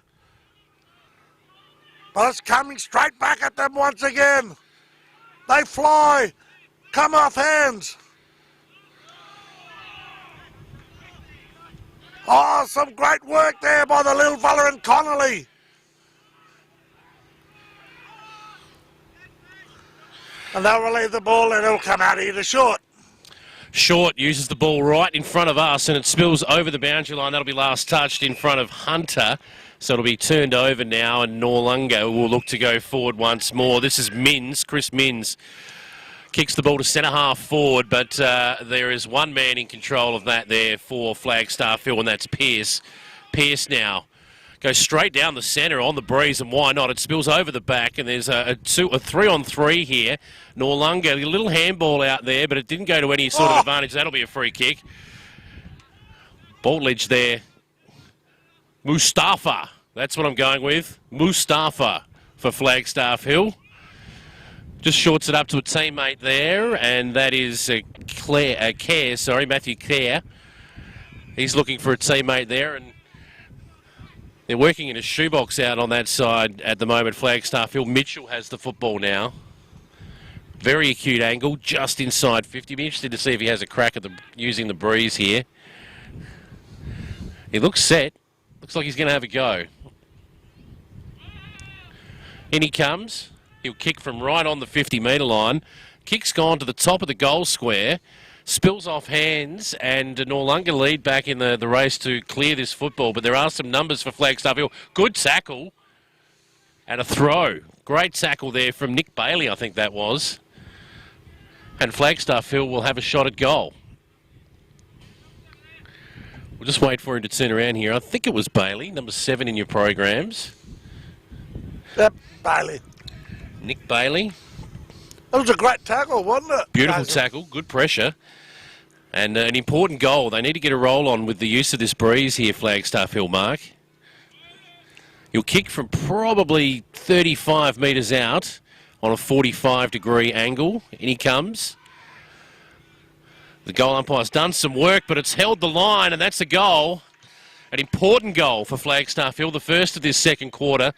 But it's coming straight back at them once again. They fly. Come off hands. Oh, some great work there by the little fella and Connolly. And they'll relieve the ball and it'll come out here to short. Short uses the ball right in front of us and it spills over the boundary line. That'll be last touched in front of Hunter. So it'll be turned over now and Noarlunga will look to go forward once more. This is Minns, Chris Minns. Kicks the ball to centre half forward, but there is one man in control of that there for Flagstaff Hill, and that's Pearce. Pearce now goes straight down the centre on the breeze, and why not? It spills over the back, and there's a 3-on-3 here. Noarlunga, a little handball out there, but it didn't go to any sort of advantage. That'll be a free kick. Boltledge there. Mustafa, that's what I'm going with. Mustafa for Flagstaff Hill. Just shorts it up to a teammate there, and that is Matthew Kerr. He's looking for a teammate there, and they're working in a shoebox out on that side at the moment, Flagstaff Hill. Mitchell has the football now. Very acute angle, just inside 50. Be interested to see if he has a crack at using the breeze here. He looks set. Looks like he's going to have a go. In he comes. He'll kick from right on the 50-metre line. Kick's gone to the top of the goal square. Spills off hands, and Noarlunga lead back in the race to clear this football. But there are some numbers for Flagstaff Hill. Good tackle and a throw. Great tackle there from Nick Bailey, I think that was. And Flagstaff Hill will have a shot at goal. We'll just wait for him to turn around here. I think it was Bailey, number 7 in your programs. Yep, Bailey. Nick Bailey. That was a great tackle, wasn't it? Beautiful tackle, good pressure. And an important goal. They need to get a roll on with the use of this breeze here, Flagstaff Hill, Mark. He'll kick from probably 35 metres out on a 45-degree angle. In he comes. The goal umpire's done some work, but it's held the line, and that's a goal. An important goal for Flagstaff Hill, the first of this second quarter.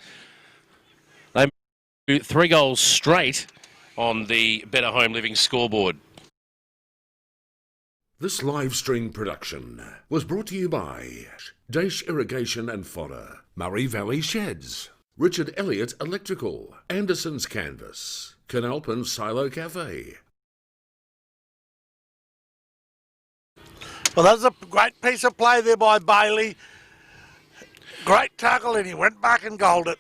They 3 goals straight on the Better Home Living scoreboard. This live stream production was brought to you by Dash Irrigation and Fodder, Murray Valley Sheds, Richard Elliott Electrical, Anderson's Canvas, Canalpin Silo Cafe. Well, that was a great piece of play there by Bailey. Great tackle, and he went back and goaled it.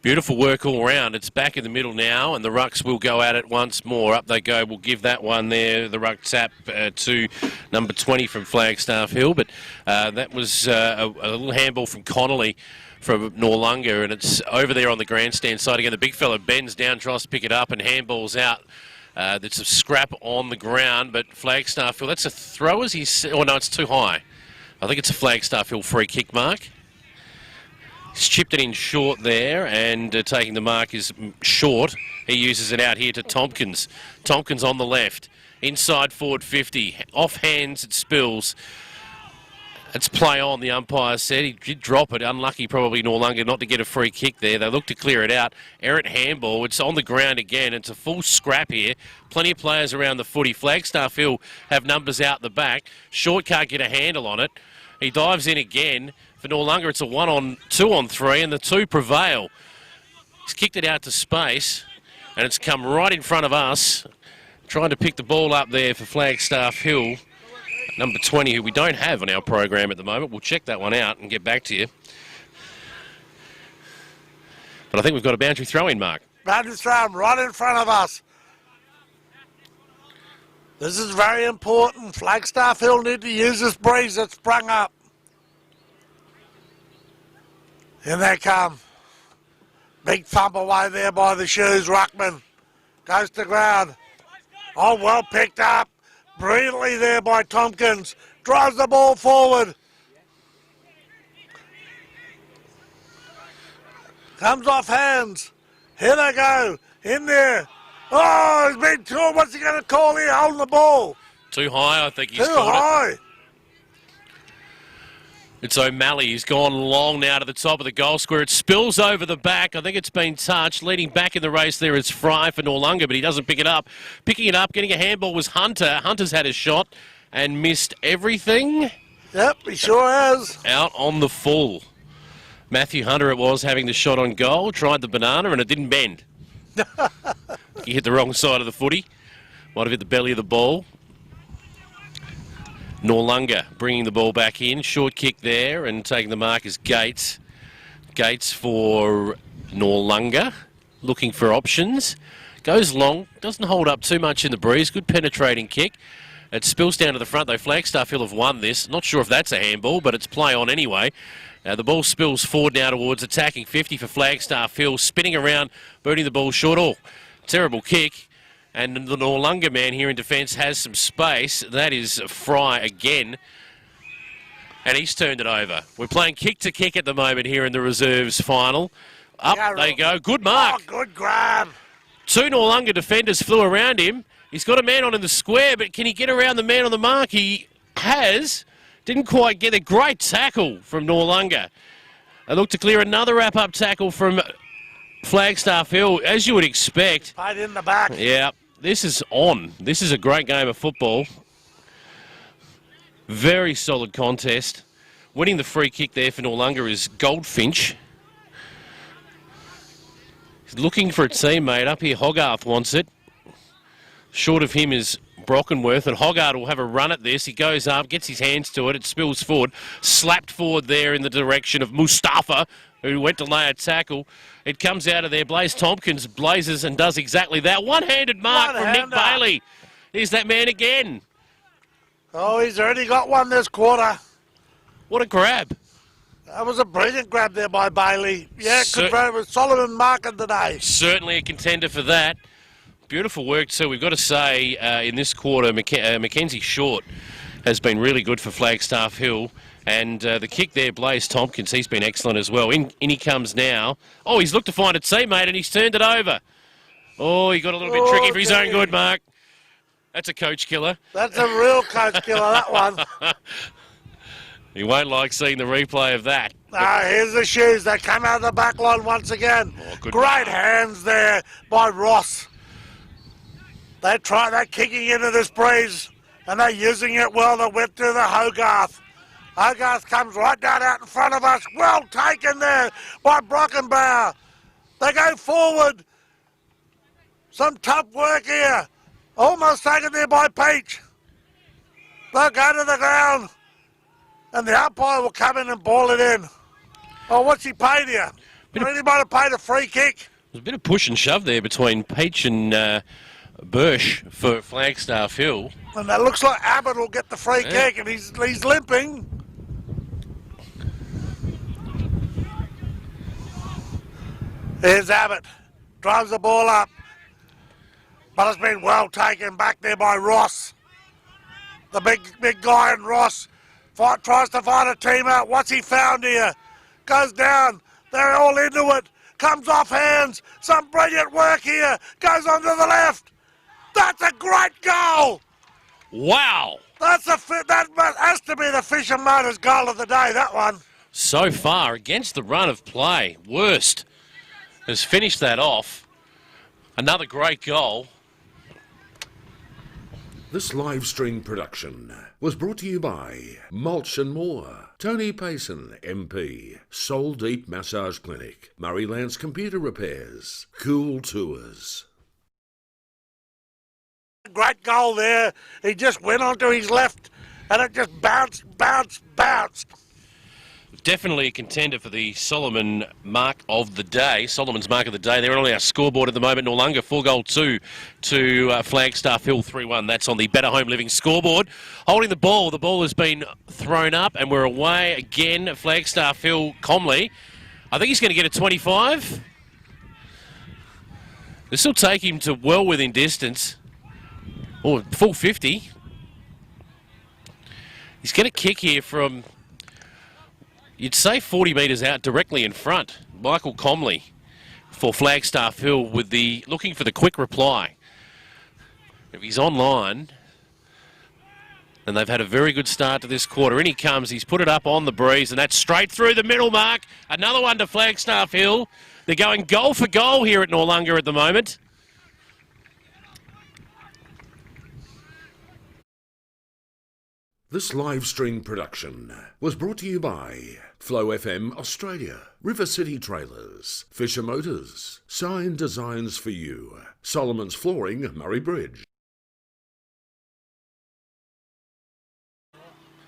Beautiful work all round. It's back in the middle now, and the Rucks will go at it once more. Up they go. We'll give that one there, the Ruck tap to number 20 from Flagstaff Hill. But that was a little handball from Connolly from Noarlunga, and it's over there on the grandstand side again. The big fella bends down, tries to pick it up, and handballs out. That's a scrap on the ground, but Flagstaff Hill, that's a throw. Oh, no, it's too high. I think it's a Flagstaff Hill free kick, Mark. He's chipped it in short there, and taking the mark is short. He uses it out here to Tompkins. Tompkins on the left, inside forward 50. Off hands, it spills. It's play on, the umpire said. He did drop it. Unlucky, probably, Noarlunga not to get a free kick there. They look to clear it out. Errant handball. It's on the ground again. It's a full scrap here. Plenty of players around the footy. Flagstaff Hill have numbers out the back. Short can't get a handle on it. He dives in again. For Noarlunga, it's a 2-on-3, and the 2 prevail. He's kicked it out to space, and it's come right in front of us. Trying to pick the ball up there for Flagstaff Hill. Number 20, who we don't have on our program at the moment. We'll check that one out and get back to you. But I think we've got a boundary throw-in, Mark. Boundary throw-in right in front of us. This is very important. Flagstaff Hill need to use this breeze that sprung up. In they come. Big thump away there by the shoes. Ruckman goes to ground. Oh, well picked up. Brilliantly there by Tompkins. Drives the ball forward. Comes off hands. Here they go. In there. Oh, he's been too. What's he going to call here? Holding the ball. Too high, I think he's too called high. it. It's O'Malley. He's gone long now to the top of the goal square. It spills over the back. I think it's been touched. Leading back in the race there is Fry for Noarlunga, but he doesn't pick it up. Picking it up, getting a handball was Hunter. Hunter's had a shot and missed everything. Yep, he sure has. Out on the full. Matthew Hunter it was having the shot on goal. Tried the banana and it didn't bend. He hit the wrong side of the footy. Might have hit the belly of the ball. Noarlunga bringing the ball back in. Short kick there and taking the mark is Gates. Gates for Noarlunga. Looking for options. Goes long. Doesn't hold up too much in the breeze. Good penetrating kick. It spills down to the front though. Flagstaff will have won this. Not sure if that's a handball, but it's play on anyway. The ball spills forward now towards attacking 50 for Flagstaff Hill. Spinning around, booting the ball short. Oh, terrible kick. And the Noarlunga man here in defence has some space. That is Fry again. And he's turned it over. We're playing kick to kick at the moment here in the reserves final. Up they go. Good mark. Oh, good grab. Two Noarlunga defenders flew around him. He's got a man on in the square, but can he get around the man on the mark? He has. Didn't quite get a great tackle from Noarlunga. They look to clear another wrap-up tackle from Flagstaff Hill, as you would expect. Right in the back. Yeah. This is on. This is a great game of football. Very solid contest. Winning the free kick there for Noarlunga is Goldfinch. He's looking for a teammate. Up here, Hogarth wants it. Short of him is Brockenworth, and Hogarth will have a run at this. He goes up, gets his hands to it. It spills forward. Slapped forward there in the direction of Mustafa, who went to lay a tackle. It comes out of there. Blaze Tompkins blazes and does exactly that. One-handed mark from Nick Bailey. Here's that man again. Oh, he's already got one this quarter. What a grab. That was a brilliant grab there by Bailey. Yeah, it was Solomon marking today. Certainly a contender for that. Beautiful work too. We've got to say in this quarter, Mackenzie Short has been really good for Flagstaff Hill. And the kick there, Blaze Tompkins, he's been excellent as well. In he comes now. Oh, he's looked to find a teammate and he's turned it over. Oh, he got a little bit tricky for his own good, Mark. That's a coach killer. That's a real coach killer, that one. He won't like seeing the replay of that. Here's the shoes. They come out of the back line once again. Oh, great hands there by Ross. They're kicking into this breeze and they're using it well. They went to the Hogarth. Hogarth comes right down out in front of us. Well taken there by Brockenbauer. They go forward. Some tough work here. Almost taken there by Peach. They'll go to the ground. And the umpire will come in and ball it in. Oh, what's he paid here? Anybody might have paid a free kick. There's a bit of push and shove there between Peach and Bursch for Flagstaff Hill. And it looks like Abbott will get the free kick and he's limping. Here's Abbott. Drives the ball up. But it's been well taken back there by Ross. The big guy in Ross tries to find a team out. What's he found here? Goes down. They're all into it. Comes off hands. Some brilliant work here. Goes on to the left. That's a great goal. Wow. That has to be the Fisher Motors goal of the day, that one. So far, against the run of play, Worst has finished that off. Another great goal. This live stream production was brought to you by Mulch and More, Tony Payson, MP, Soul Deep Massage Clinic, Murray Lance Computer Repairs, Cool Tours. Great goal there. He just went onto his left and it just bounced. Definitely a contender for the Solomon mark of the day. Solomon's mark of the day. They're on our scoreboard at the moment. Noarlunga 4-2 to Flagstaff Hill 3-1. That's on the Better Home Living scoreboard. Holding the ball. The ball has been thrown up and we're away again. Flagstaff Hill, Comley. I think he's going to get a 25. This will take him to well within distance. Or full 50. He's going to kick here from... You'd say 40 metres out directly in front. Michael Comley for Flagstaff Hill with the looking for the quick reply. If he's online, And they've had a very good start to this quarter. In he comes. He's put it up on the breeze, and that's straight through the middle, Mark. Another one to Flagstaff Hill. They're going goal for goal here at Noarlunga at the moment. This live stream production was brought to you by Flow FM Australia, River City Trailers, Fisher Motors, Sign Designs for You, Solomon's Flooring, Murray Bridge.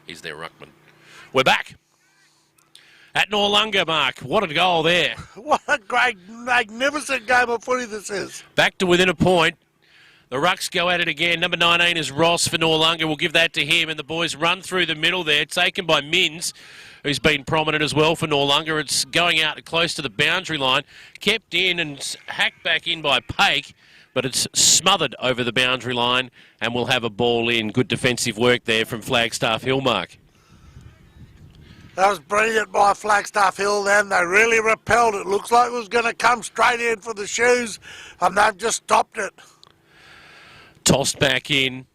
He's their ruckman. We're back at Noarlunga, Mark. What a goal there. What a great, magnificent game of footy this is. Back to within a point. The Rucks go at it again. Number 19 is Ross for Noarlunga. We'll give that to him. And the boys run through the middle there, taken by Mins, who's been prominent as well for Noarlunga. It's going out close to the boundary line. Kept in and hacked back in by Pake, but it's smothered over the boundary line, and we'll have a ball in. Good defensive work there from Flagstaff Hill, Mark. That was brilliant by Flagstaff Hill then. They really repelled it. Looks like it was going to come straight in for the shoes, and they've just stopped it. Tossed back in.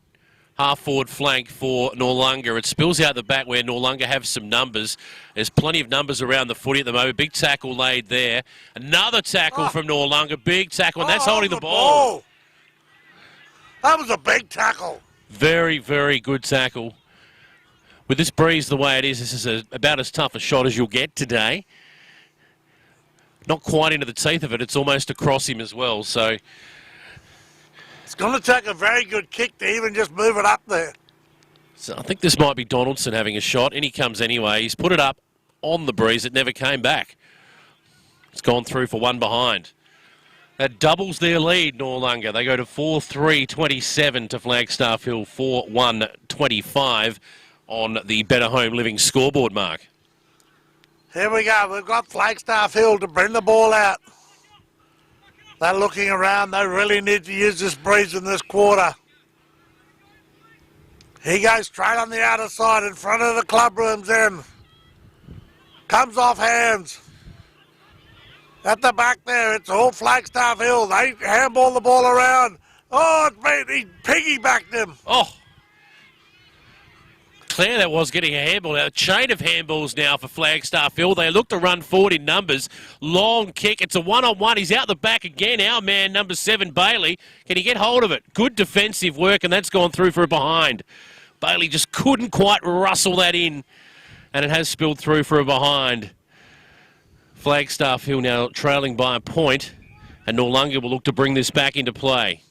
Half-forward flank for Noarlunga. It spills out the back where Noarlunga have some numbers. There's plenty of numbers around the footy at the moment. Big tackle laid there. Another tackle from Noarlunga. Big tackle, and that's holding the ball. That was a big tackle. Very, very good tackle. With this breeze the way it is, this is about as tough a shot as you'll get today. Not quite into the teeth of it. It's almost across him as well, so... It's going to take a very good kick to even just move it up there. So I think this might be Donaldson having a shot. In he comes anyway. He's put it up on the breeze. It never came back. It's gone through for one behind. That doubles their lead, Noarlunga. They go to 4-3-27 to Flagstaff Hill, 4-1-25 on the Better Home Living scoreboard, Mark. Here we go. We've got Flagstaff Hill to bring the ball out. They're looking around. They really need to use this breeze in this quarter. He goes straight on the outer side in front of the club rooms in. Comes off hands. At the back there, it's all Flagstaff Hill. They handball the ball around. Oh, he piggybacked him. Oh. Claire, that was getting a handball. A chain of handballs now for Flagstaff Hill. They look to run forward in numbers. Long kick. It's a one-on-one. He's out the back again. Our man, number 7, Bailey. Can he get hold of it? Good defensive work, and that's gone through for a behind. Bailey just couldn't quite rustle that in, and it has spilled through for a behind. Flagstaff Hill now trailing by a point, and Noarlunga will look to bring this back into play.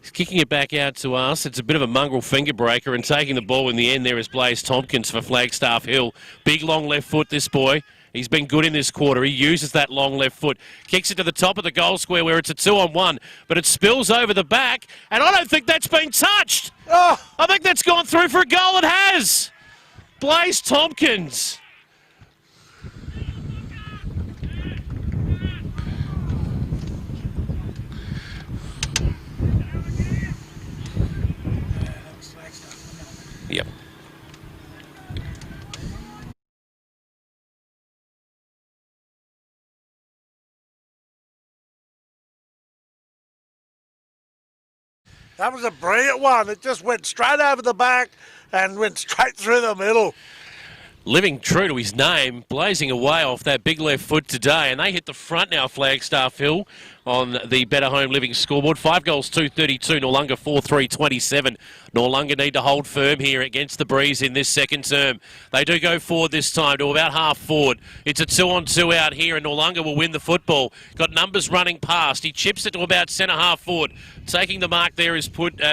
He's kicking it back out to us. It's a bit of a mongrel finger breaker, and taking the ball in the end there is Blaze Tompkins for Flagstaff Hill. Big long left foot, this boy. He's been good in this quarter. He uses that long left foot. Kicks it to the top of the goal square where it's a 2-on-1, but it spills over the back, and I don't think that's been touched. Oh. I think that's gone through for a goal. It has. Blaze Tompkins. Yep. That was a brilliant one. It just went straight over the back and went straight through the middle. Living true to his name, blazing away off that big left foot today, and they hit the front now, Flagstaff Hill, on the Better Home Living scoreboard. 5 goals, 232, Noarlunga 4-3-27. Noarlunga need to hold firm here against the breeze in this second term. They do go forward this time to about half forward. It's a 2-on-2 out here, and Noarlunga will win the football. Got numbers running past. He chips it to about centre-half forward. Taking the mark there is Hogarth.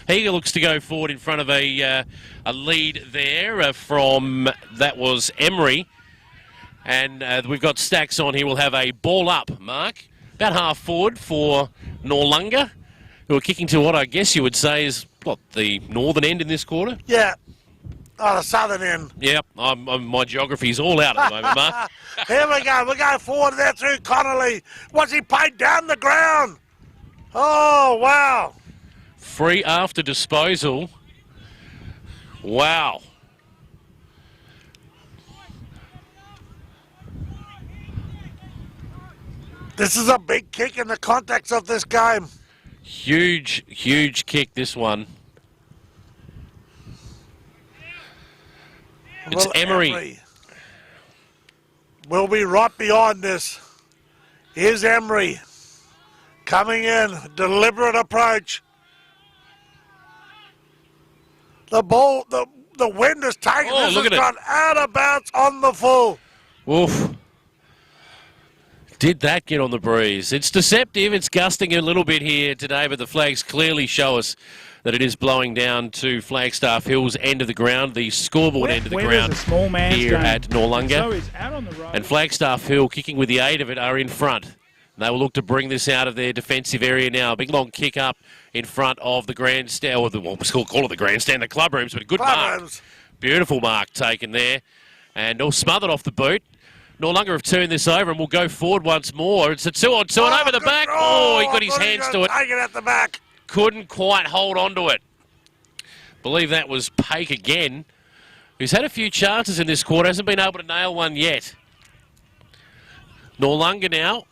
He looks to go forward in front of a lead there from, that was Emery. And we've got Stacks on here. We'll have a ball up, Mark. About half forward for Noarlunga, who are kicking to what I guess you would say is, what, the northern end in this quarter? Yeah. Oh, the southern end. Yep. My geography's all out at the moment, Mark. Here we go. We're going forward there through Connolly. What's he paid down the ground? Oh, wow. Free after disposal. Wow. This is a big kick in the context of this game. Huge kick, this one. It's Well, Emery. We'll be right behind this. Here's Emery coming in, deliberate approach. The ball, the wind is taking. Oh, this look has at it. gone out of bounds on the full. Oof. Did that get on the breeze? It's deceptive. It's gusting a little bit here today, but the flags clearly show us that it is blowing down to Flagstaff Hill's end of the ground, the scoreboard end of the ground a small man's here game. at Noarlunga. So he's out on the road. And Flagstaff Hill, kicking with the aid of it, are in front. They will look to bring this out of their defensive area now. A big long kick up in front of the grandstand, or we'll call it the grandstand, the club rooms, but a good mark. Beautiful mark taken there. And all smothered off the boot. Noarlunga have turned this over and will go forward once more. It's a 2-on-2 and over the back. Oh, he got his hands to it. Take it at the back. Couldn't quite hold on to it. Believe that was Pake again, who's had a few chances in this quarter, hasn't been able to nail one yet. Noarlunga now,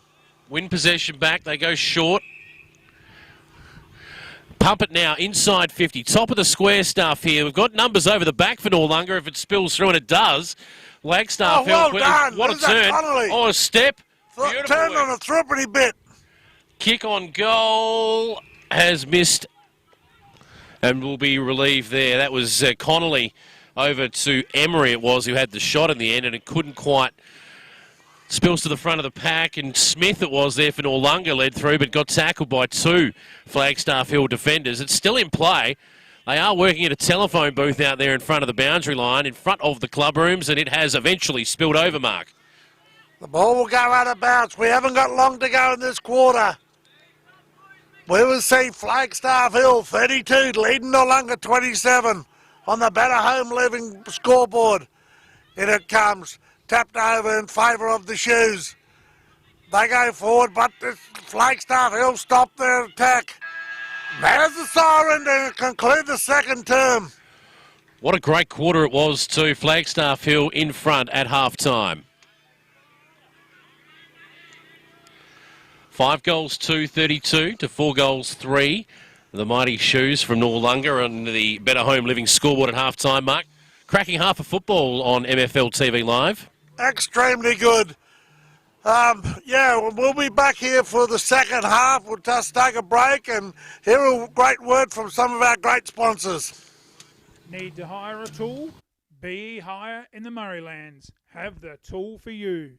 win possession back, they go short. Pump it now, inside 50, top of the square stuff here. We've got numbers over the back for Noarlunga if it spills through, and it does. Flagstaff well Hill, done. what a turn. Oh, a step. Turn on a thrippity bit. Kick on goal has missed and will be relieved there. That was Connolly over to Emery, it was, who had the shot in the end, and it couldn't quite. Spills to the front of the pack, and Smith it was there for Noarlunga, led through, but got tackled by two Flagstaff Hill defenders. It's still in play. They are working at a telephone booth out there in front of the boundary line, in front of the club rooms, and it has eventually spilled over, Mark. The ball will go out of bounds. We haven't got long to go in this quarter. We will see Flagstaff Hill 32 leading Noarlunga 27 on the Better Home Living scoreboard. In it comes, tapped over in favour of the Shoes. They go forward, but Flagstaff Hill stop their attack. There's the siren to conclude the second term. What a great quarter it was too. Flagstaff Hill in front at half-time. 5 goals, 32 to 4 goals, 3. The mighty Shoes from Noarlunga on the Better Home Living scoreboard at half-time, Mark. Cracking half of football on MFL TV Live. Extremely good. Yeah, we'll be back here for the second half. We'll just take a break and hear a great word from some of our great sponsors. Need to hire a tool? BE Hire in the Murraylands. Have the tool for you.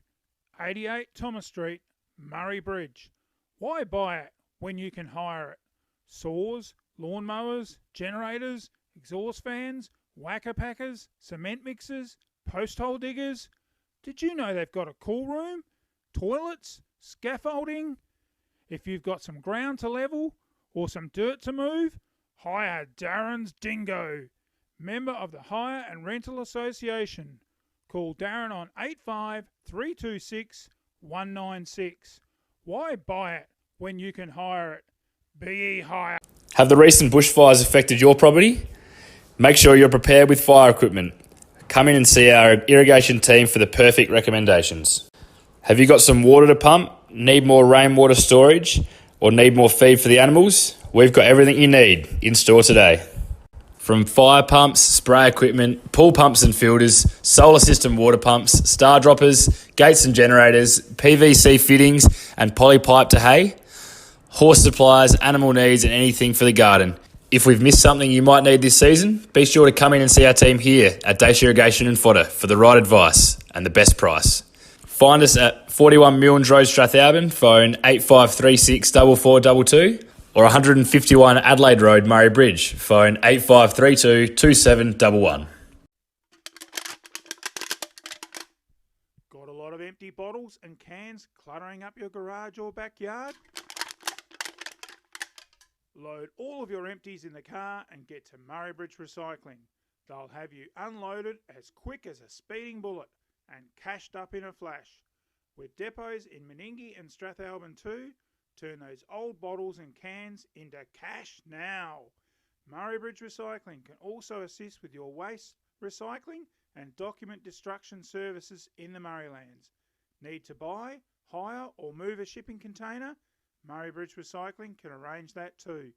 88 Thomas Street, Murray Bridge. Why buy it when you can hire it? Saws, lawnmowers, generators, exhaust fans, whacker packers, cement mixers, post hole diggers. Did you know they've got a cool room? Toilets, scaffolding. If you've got some ground to level or some dirt to move, hire Darren's Dingo. Member of the Hire and Rental Association. Call Darren on 85 326 196. Why buy it when you can hire it? BE Hire. Have the recent bushfires affected your property? Make sure you're prepared with fire equipment. Come in and see our irrigation team for the perfect recommendations. Have you got some water to pump? Need more rainwater storage? Or need more feed for the animals? We've got everything you need in store today. From fire pumps, spray equipment, pool pumps and filters, solar system water pumps, star droppers, gates and generators, PVC fittings and poly pipe to hay, horse supplies, animal needs and anything for the garden. If we've missed something you might need this season, be sure to come in and see our team here at Dace Irrigation and Fodder for the right advice and the best price. Find us at 41 Milnes Road, Strathalbyn, phone 8536 4422, or 151 Adelaide Road, Murray Bridge, phone 8532 2711. Got a lot of empty bottles and cans cluttering up your garage or backyard? Load all of your empties in the car and get to Murray Bridge Recycling. They'll have you unloaded as quick as a speeding bullet and cashed up in a flash. With depots in Meningie and Strathalbyn too, turn those old bottles and cans into cash now. Murray Bridge Recycling can also assist with your waste recycling and document destruction services in the Murraylands. Need to buy, hire or move a shipping container? Murray Bridge Recycling can arrange that too.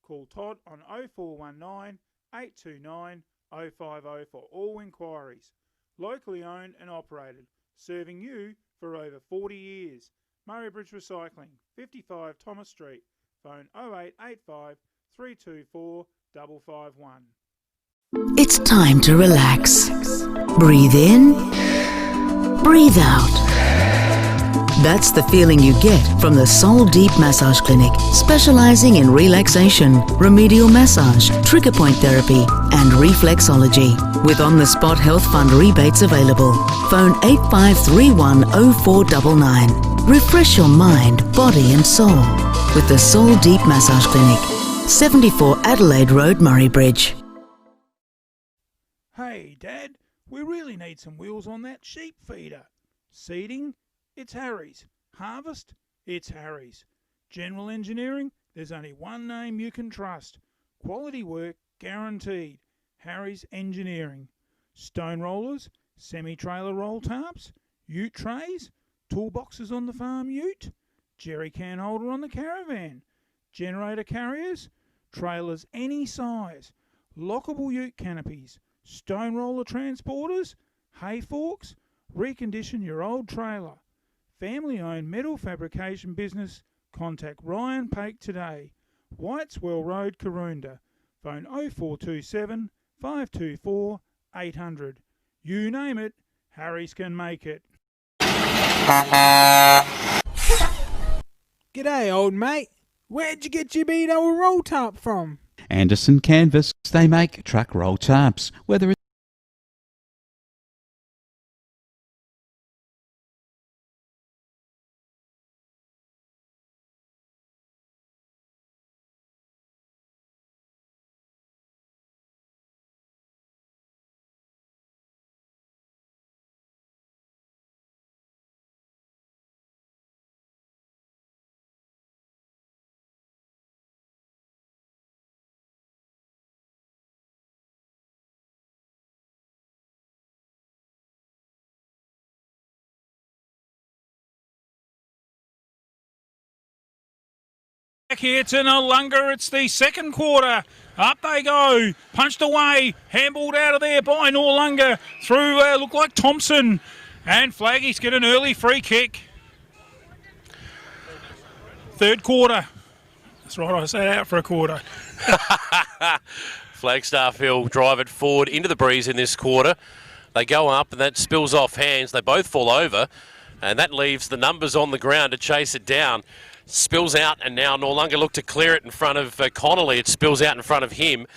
Call Todd on 0419 829 050 for all inquiries. Locally owned and operated, serving you for over 40 years. Murray Bridge Recycling, 55 Thomas Street. Phone 0885 324 551. It's time to relax. Breathe in, breathe out. That's the feeling you get from the Soul Deep Massage Clinic, specializing in relaxation, remedial massage, trigger point therapy, and reflexology. With on-the-spot health fund rebates available. Phone 8531 0499. Refresh your mind, body and soul with the Soul Deep Massage Clinic, 74 Adelaide Road, Murray Bridge. Hey, Dad, we really need some wheels on that sheep feeder. Seeding? It's Harry's. Harvest? It's Harry's. General engineering? There's only one name you can trust. Quality work guaranteed. Harry's Engineering. Stone rollers? Semi-trailer roll tarps? Ute trays? Toolboxes on the farm ute? Jerry can holder on the caravan? Generator carriers? Trailers any size? Lockable ute canopies? Stone roller transporters? Hay forks? Recondition your old trailer. Family-owned metal fabrication business. Contact Ryan Pake today. Whiteswell Road, Karoonda. Phone 0427 524 800. You name it, Harry's can make it. G'day, old mate. Where'd you get your Beto roll top from? Anderson Canvas. They make truck roll tarps, whether it's Back here to Noarlunga, it's the second quarter. Up they go, punched away, handballed out of there by Noarlunga through, look like Thompson. And Flaggy's get an early free kick. Third quarter. That's right, I sat out for a quarter. Flagstaff Hill drive it forward into the breeze in this quarter. They go up and that spills off hands. They both fall over and that leaves the numbers on the ground to chase it down. Spills out and now Noarlunga look to clear it in front of Connolly. It spills out in front of him.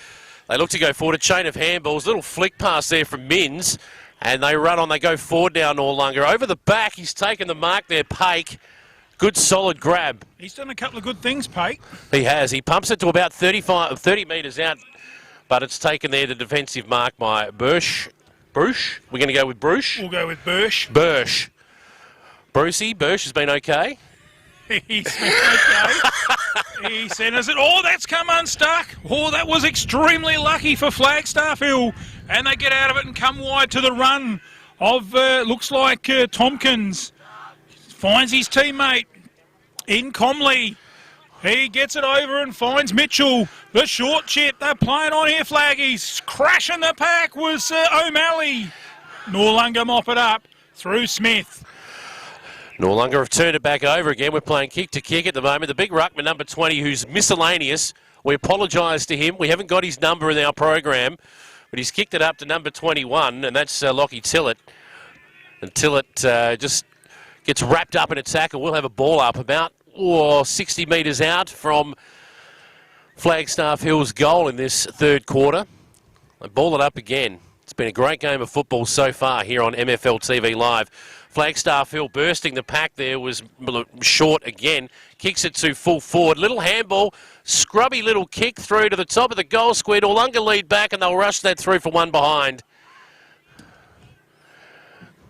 They look to go forward. A chain of handballs. Little flick pass there from Mins. And they run on. They go forward now Noarlunga. Over the back, he's taken the mark there, Pake. Good solid grab. He's done a couple of good things, Pake. He has. He pumps it to about 30 metres out. But it's taken there the defensive mark by Bursch. Bruce? We're going to go with Bruce? We'll go with Bursch. Bursch. Brucey, Bursch has been okay. He's been okay. He centres it. Oh, that's come unstuck. Oh, that was extremely lucky for Flagstaff Hill. And they get out of it and come wide to the run of, looks like Tompkins. Finds his teammate in Comley. He gets it over and finds Mitchell. The short chip. They're playing on here, Flaggies. Crashing the pack was O'Malley. Noarlunga mop it up through Smith. Noarlunga have turned it back over again. We're playing kick to kick at the moment. The big ruckman, number 20, who's miscellaneous. We apologise to him. We haven't got his number in our program, but he's kicked it up to number 21, and that's Lockie Tillett. And Tillett just gets wrapped up in a tackle. We'll have a ball up about 60 metres out from Flagstaff Hill's goal in this third quarter. They ball it up again. It's been a great game of football so far here on MFL TV Live. Flagstaff Hill bursting the pack there was short again. Kicks it to full forward. Little handball, scrubby little kick through to the top of the goal square. Noarlunga lead back and they'll rush that through for one behind.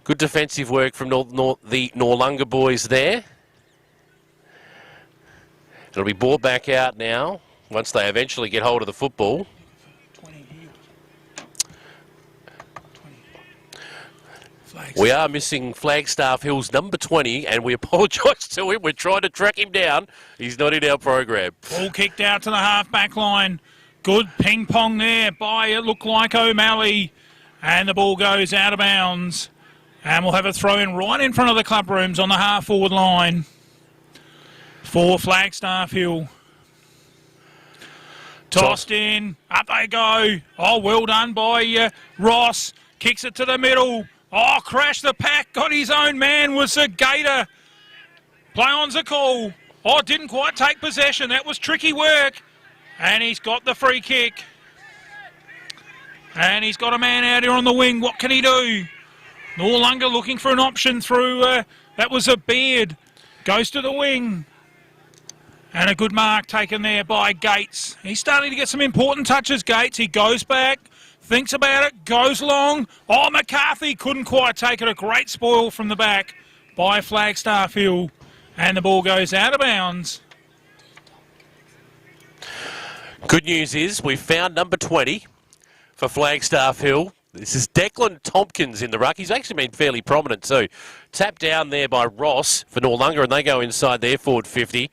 Good defensive work from the Noarlunga boys there. It'll be brought back out now once they eventually get hold of the football. We are missing Flagstaff Hill's number 20, and we apologise to him. We're trying to track him down. He's not in our program. Ball kicked out to the half-back line. Good ping-pong there by, it looked like, O'Malley. And the ball goes out of bounds. And we'll have a throw-in right in front of the club rooms on the half-forward line for Flagstaff Hill. Tossed in. Up they go. Oh, well done by Ross. Kicks it to the middle. Oh, crashed the pack. Got his own man. Was a Gator. Play on's a call. Oh, didn't quite take possession. That was tricky work. And he's got the free kick. And he's got a man out here on the wing. What can he do? Noarlunga looking for an option through. That was a Beard. Goes to the wing. And a good mark taken there by Gates. He's starting to get some important touches, Gates. He goes back, thinks about it, goes long. Oh, McCarthy couldn't quite take it. A great spoil from the back by Flagstaff Hill. And the ball goes out of bounds. Good news is we found number 20 for Flagstaff Hill. This is Declan Tompkins in the ruck. He's actually been fairly prominent too. Tapped down there by Ross for Noarlunga, and they go inside their forward 50.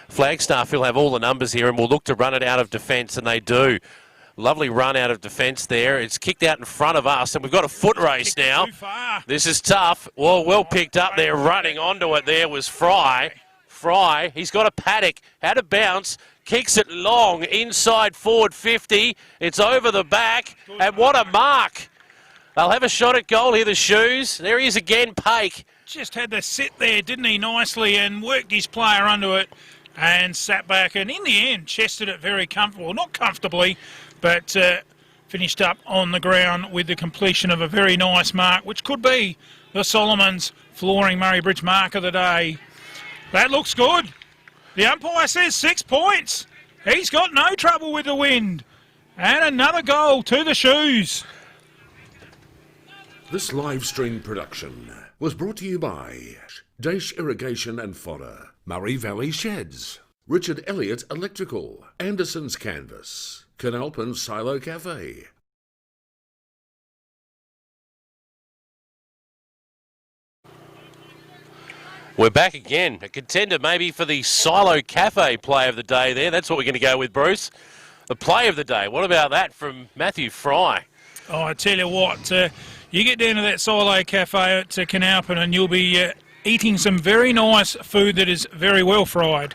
Flagstaff will have all the numbers here and will look to run it out of defence, and they do. Lovely run out of defence there. It's kicked out in front of us, and we've got a foot race now. This is tough. Well picked up there. Running onto it there was Fry. Fry, he's got a paddock. Had a bounce. Kicks it long inside forward 50. It's over the back, and what a mark. They'll have a shot at goal here, the Shoes. There he is again, Pake. Just had to sit there, didn't he, nicely, and worked his player onto it and sat back, and in the end chested it very comfortable. Not comfortably, but finished up on the ground with the completion of a very nice mark, which could be the Solomons Flooring Murray Bridge mark of the day. That looks good. The umpire says 6 points. He's got no trouble with the wind. And another goal to the Shoes. This live stream production was brought to you by Dash Irrigation and Fodder, Murray Valley Sheds, Richard Elliott Electrical, Anderson's Canvas, Canalpin Silo Cafe. We're back again. A contender maybe for the Silo Cafe play of the day there. That's what we're going to go with, Bruce. The play of the day. What about that from Matthew Fry? Oh, I tell you what, you get down to that Silo Cafe at Canalpin and you'll be eating some very nice food that is very well fried.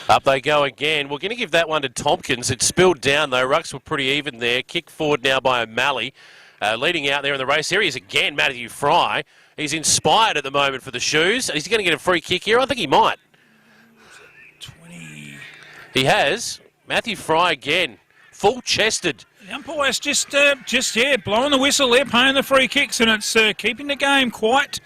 Up they go again. We're going to give that one to Tompkins. It spilled down though. Rucks were pretty even there. Kicked forward now by O'Malley. Leading out there in the race. Here he is again, Matthew Fry. He's inspired at the moment for the Shoes. Is he going to get a free kick here? I think he might. 20. He has. Matthew Fry again. Full-chested. The umpire's just blowing the whistle there, paying the free kicks, and it's keeping the game quite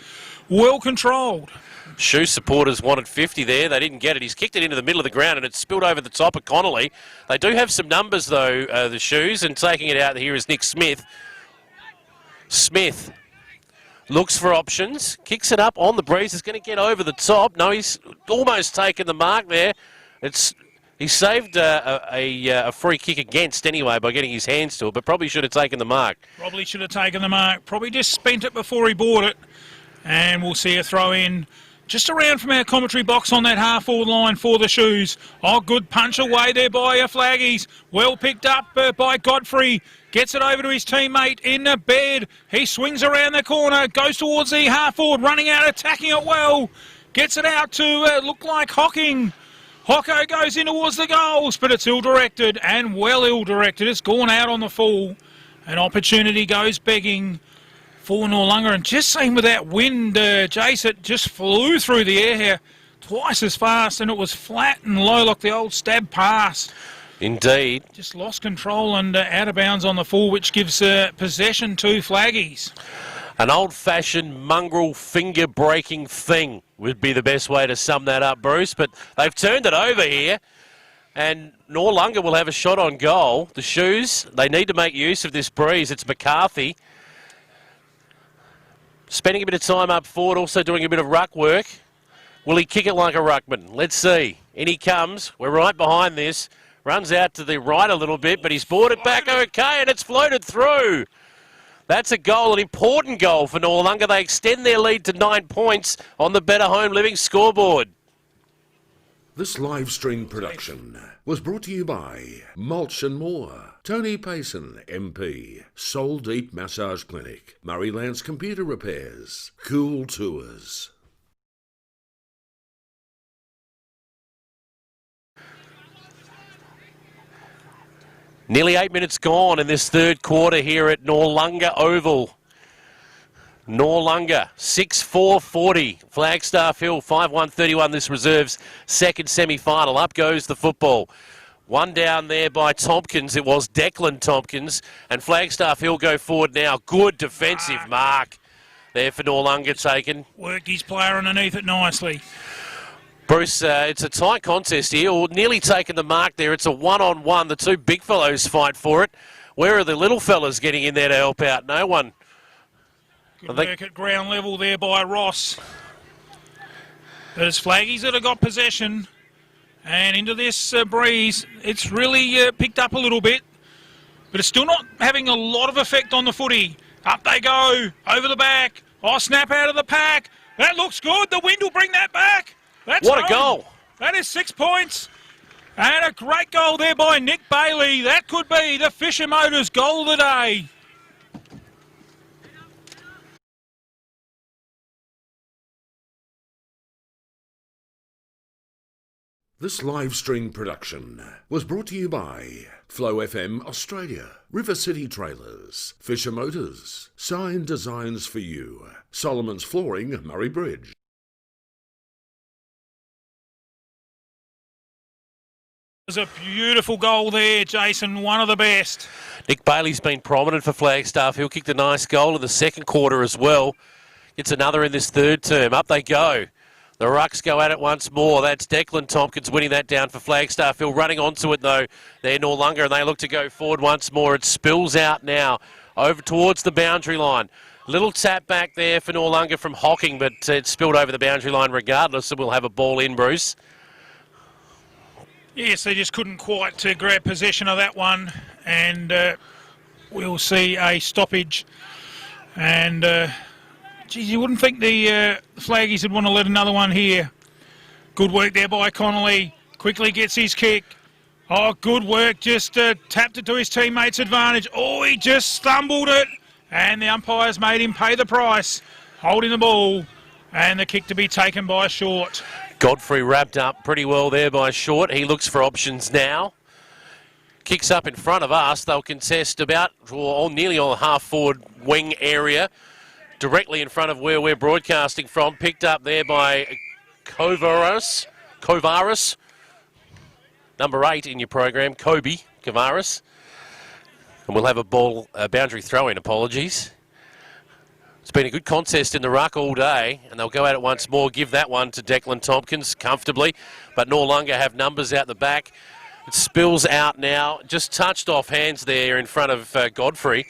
well controlled. Shoe supporters wanted 50 there. They didn't get it. He's kicked it into the middle of the ground and it's spilled over the top of Connolly. They do have some numbers, though, the Shoes, and taking it out here is Nick Smith. Smith looks for options, kicks it up on the breeze. Is going to get over the top. No, he's almost taken the mark there. He saved a free kick against anyway by getting his hands to it, but probably should have taken the mark. Probably should have taken the mark. Probably just spent it before he bought it. And we'll see a throw in just around from our commentary box on that half-forward line for the Shoes. Oh, good punch away there by Flaggies. Well picked up by Godfrey. Gets it over to his teammate in the bed. He swings around the corner, goes towards the half-forward, running out, attacking it well. Gets it out to look like Hocking. Hocko goes in towards the goals, but it's ill-directed and well ill-directed. It's gone out on the full. An opportunity goes begging for Noarlunga, and just seen with that wind, Jace, it just flew through the air here twice as fast, and it was flat and low like the old stab pass. Indeed. Just lost control and out of bounds on the full, which gives possession to Flaggies. An old-fashioned mongrel finger-breaking thing would be the best way to sum that up, Bruce, but they've turned it over here, and Noarlunga will have a shot on goal. The Shoes, they need to make use of this breeze. It's McCarthy spending a bit of time up forward, also doing a bit of ruck work. Will he kick it like a ruckman? Let's see. In he comes. We're right behind this. Runs out to the right a little bit, but he's brought it back okay, and it's floated through. That's a goal, an important goal for Noarlunga. They extend their lead to 9 points on the Better Home Living scoreboard. This live stream production was brought to you by Mulch and More, Tony Payson, MP, Soul Deep Massage Clinic, Murray Lance Computer Repairs, Cool Tours. Nearly 8 minutes gone in this third quarter here at Noarlunga Oval. Noarlunga 6-4-40. Flagstaff Hill 5-1-31. This reserves second semi-final. Up goes the football. One down there by Tompkins. It was Declan Tompkins. And Flagstaff Hill go forward now. Good defensive mark there for Noarlunga taken. Worked his player underneath it nicely. Bruce, it's a tight contest here. Nearly taken the mark there. It's a one-on-one. The two big fellows fight for it. Where are the little fellas getting in there to help out? No one. Good work at ground level there by Ross. There's Flaggies that have got possession. And into this breeze, it's really picked up a little bit. But it's still not having a lot of effect on the footy. Up they go, over the back. Oh, snap out of the pack. That looks good. The wind will bring that back. That's what a home. goal. That is 6 points. And a great goal there by Nick Bailey. That could be the Fisher Motors goal of the day. This live stream production was brought to you by Flow FM Australia, River City Trailers, Fisher Motors, Sign Designs for You, Solomon's Flooring, Murray Bridge. There's a beautiful goal there, Jason, one of the best. Nick Bailey's been prominent for Flagstaff. He'll kick a nice goal in the second quarter as well. Gets another in this third term. Up they go. The Rucks go at it once more. That's Declan Tompkins winning that down for Flagstaff. Hill running onto it, though. They're Noarlunga, and they look to go forward once more. It spills out now over towards the boundary line. Little tap back there for Noarlunga from Hocking, but it spilled over the boundary line regardless, so we'll have a ball in, Bruce. Yes, they just couldn't quite grab possession of that one, and we'll see a stoppage. And, geez, you wouldn't think the Flaggies would want to let another one here. Good work there by Connolly. Quickly gets his kick. Oh, good work. Just tapped it to his teammates' advantage. Oh, he just stumbled it. And the umpires made him pay the price. Holding the ball. And the kick to be taken by Short. Godfrey wrapped up pretty well there by Short. He looks for options now. Kicks up in front of us. They'll contest about nearly on the half-forward wing area, directly in front of where we're broadcasting from. Picked up there by Kovaris. Number 8 in your program, Kobe Kovaris. And we'll have a boundary throw-in, apologies. It's been a good contest in the ruck all day, and they'll go at it once more, give that one to Declan Tompkins comfortably. But Noarlunga have numbers out the back. It spills out now, just touched off hands there in front of Godfrey.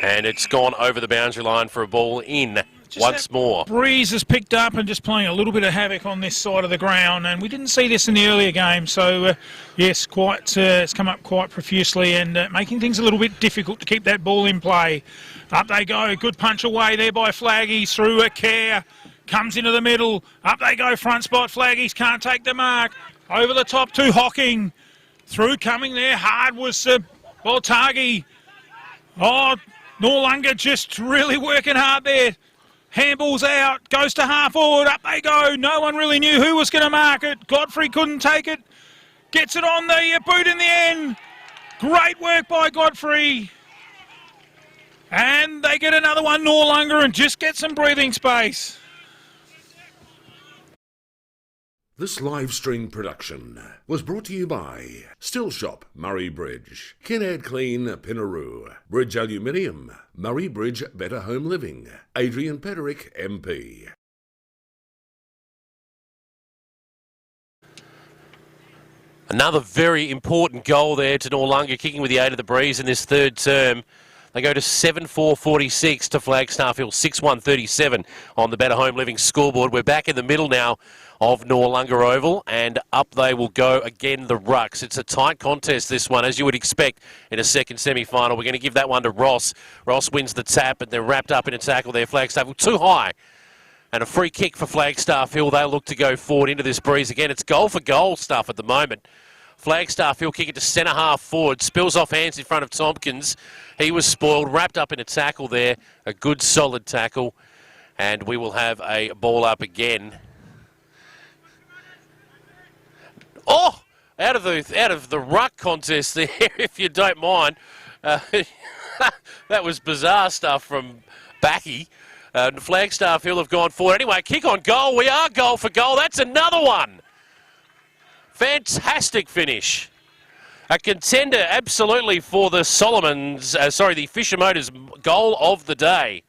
And it's gone over the boundary line for a ball in once more. Breeze has picked up and just playing a little bit of havoc on this side of the ground, and we didn't see this in the earlier game. So, yes, it's come up quite profusely and making things a little bit difficult to keep that ball in play. Up they go. Good punch away there by Flaggies through a care. Comes into the middle. Up they go. Front spot. Flaggies can't take the mark. Over the top to Hocking. Through coming there hard was Boltagi. Oh, Noarlunga just really working hard there. Handball's out. Goes to half forward. Up they go. No one really knew who was going to mark it. Godfrey couldn't take it. Gets it on the boot in the end. Great work by Godfrey. And they get another one, Noarlunga, and just get some breathing space. This live stream production was brought to you by Still Shop, Murray Bridge, Kinnaird Clean, Pinaroo, Bridge Aluminium, Murray Bridge Better Home Living, Adrian Pederick, MP. Another very important goal there to Noarlunga, kicking with the aid of the breeze in this third term. They go to 7-4-46 to Flagstaff Hill, 6-1-37 on the Better Home Living scoreboard. We're back in the middle now of Noarlunga Oval, and up they will go again, the Rucks. It's a tight contest, this one, as you would expect in a second semi-final. We're going to give that one to Ross. Ross wins the tap, and they're wrapped up in a tackle there. Flagstaff Hill too high, and a free kick for Flagstaff Hill. They'll look to go forward into this breeze again. It's goal for goal stuff at the moment. Flagstaff Hill kick it to centre half forward, spills off hands in front of Tompkins. He was spoiled, wrapped up in a tackle there, a good solid tackle, and we will have a ball up again. Oh, out of the ruck contest there, if you don't mind. That was bizarre stuff from Backy. Flagstaff Hill have gone forward. Anyway, kick on goal. We are goal for goal. That's another one. Fantastic finish. A contender absolutely for the the Fisher Motors goal of the day.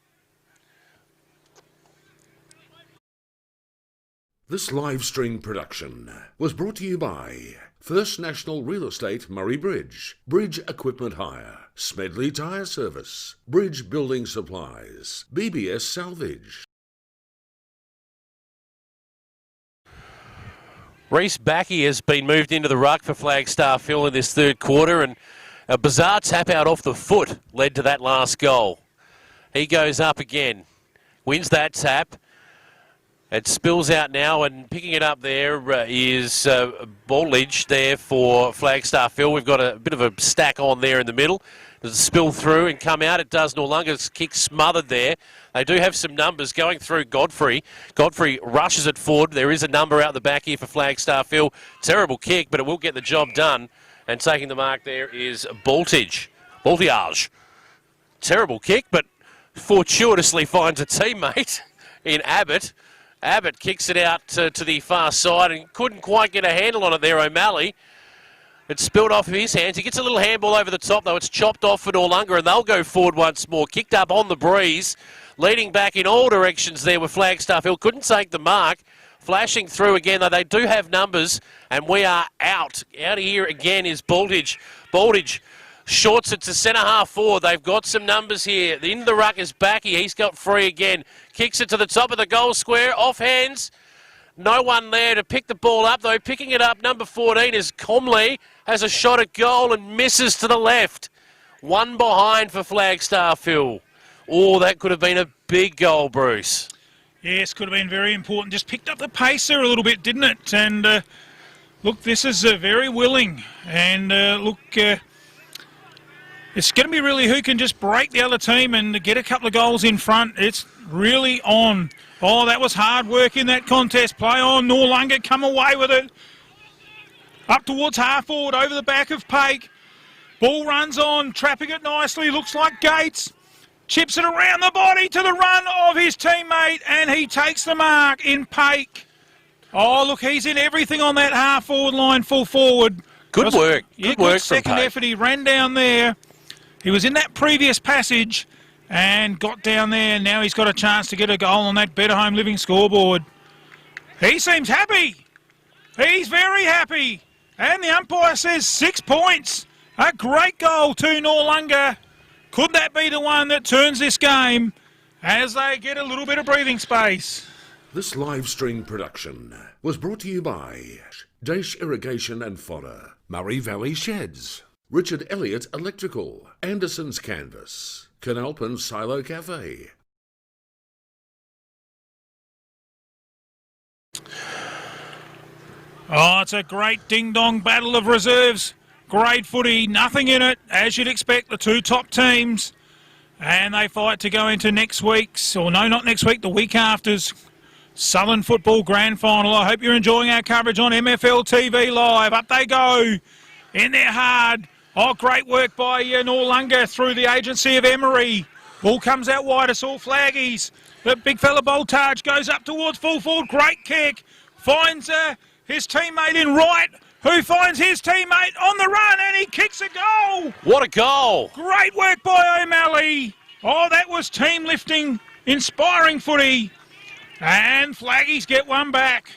This live stream production was brought to you by First National Real Estate Murray Bridge, Bridge Equipment Hire, Smedley Tyre Service, Bridge Building Supplies, BBS Salvage. Reece Backy has been moved into the ruck for Flagstaff Hill in this third quarter, and a bizarre tap out off the foot led to that last goal. He goes up again, wins that tap. It spills out now, and picking it up there is Baldridge there for Flagstaff Hill. We've got a bit of a stack on there in the middle. Does it spill through and come out? It does. Noarlunga's kick smothered there. They do have some numbers going through Godfrey. Godfrey rushes it forward. There is a number out the back here for Flagstaff Hill. Terrible kick, but it will get the job done. And taking the mark there is Baldridge. Terrible kick, but fortuitously finds a teammate in Abbott. Abbott kicks it out to the far side and couldn't quite get a handle on it there, O'Malley. It spilled off of his hands. He gets a little handball over the top, though. It's chopped off for Noarlunga, and they'll go forward once more. Kicked up on the breeze, leading back in all directions there with Flagstaff Hill. Couldn't take the mark. Flashing through again, though. They do have numbers, and we are out. Out of here again is Baldridge. Baldridge shorts it to centre half forward. They've got some numbers here. In the ruck is Backy. He's got free again. Kicks it to the top of the goal square. Off hands. No one there to pick the ball up, though. Picking it up, number 14 is Comley. Has a shot at goal and misses to the left. One behind for Flagstaff Hill. Oh, that could have been a big goal, Bruce. Yes, could have been very important. Just picked up the pace there a little bit, didn't it? And look, this is very willing. And it's going to be really who can just break the other team and get a couple of goals in front. It's really on. Oh, that was hard work in that contest. Play on. Noarlunga come away with it. Up towards half forward, over the back of Pake. Ball runs on, trapping it nicely. Looks like Gates. Chips it around the body to the run of his teammate, and he takes the mark in Pake. Oh, look, he's in everything on that half forward line, full forward. Good work. Yeah, good work from second Pake. effort. He ran down there. He was in that previous passage and got down there. Now he's got a chance to get a goal on that Better Home Living scoreboard. He seems happy. He's very happy. And the umpire says 6 points. A great goal to Noarlunga. Could that be the one that turns this game as they get a little bit of breathing space? This live stream production was brought to you by Dash Irrigation and Fodder, Murray Valley Sheds, Richard Elliott Electrical, Anderson's Canvas, Canalpin Silo Cafe. Oh, it's a great ding-dong battle of reserves. Great footy, nothing in it, as you'd expect, the two top teams. And they fight to go into next week's, or no, not next week, the week after's Southern Football Grand Final. I hope you're enjoying our coverage on MFL TV Live. Up they go, in there hard. Oh, great work by Noarlunga through the agency of Emery. Ball comes out wide, it's all flaggies. The big fella Boltage goes up towards full forward, great kick. Finds his teammate in right, who finds his teammate on the run, and he kicks a goal. What a goal. Great work by O'Malley. Oh, that was team lifting, inspiring footy. And Flaggies get one back.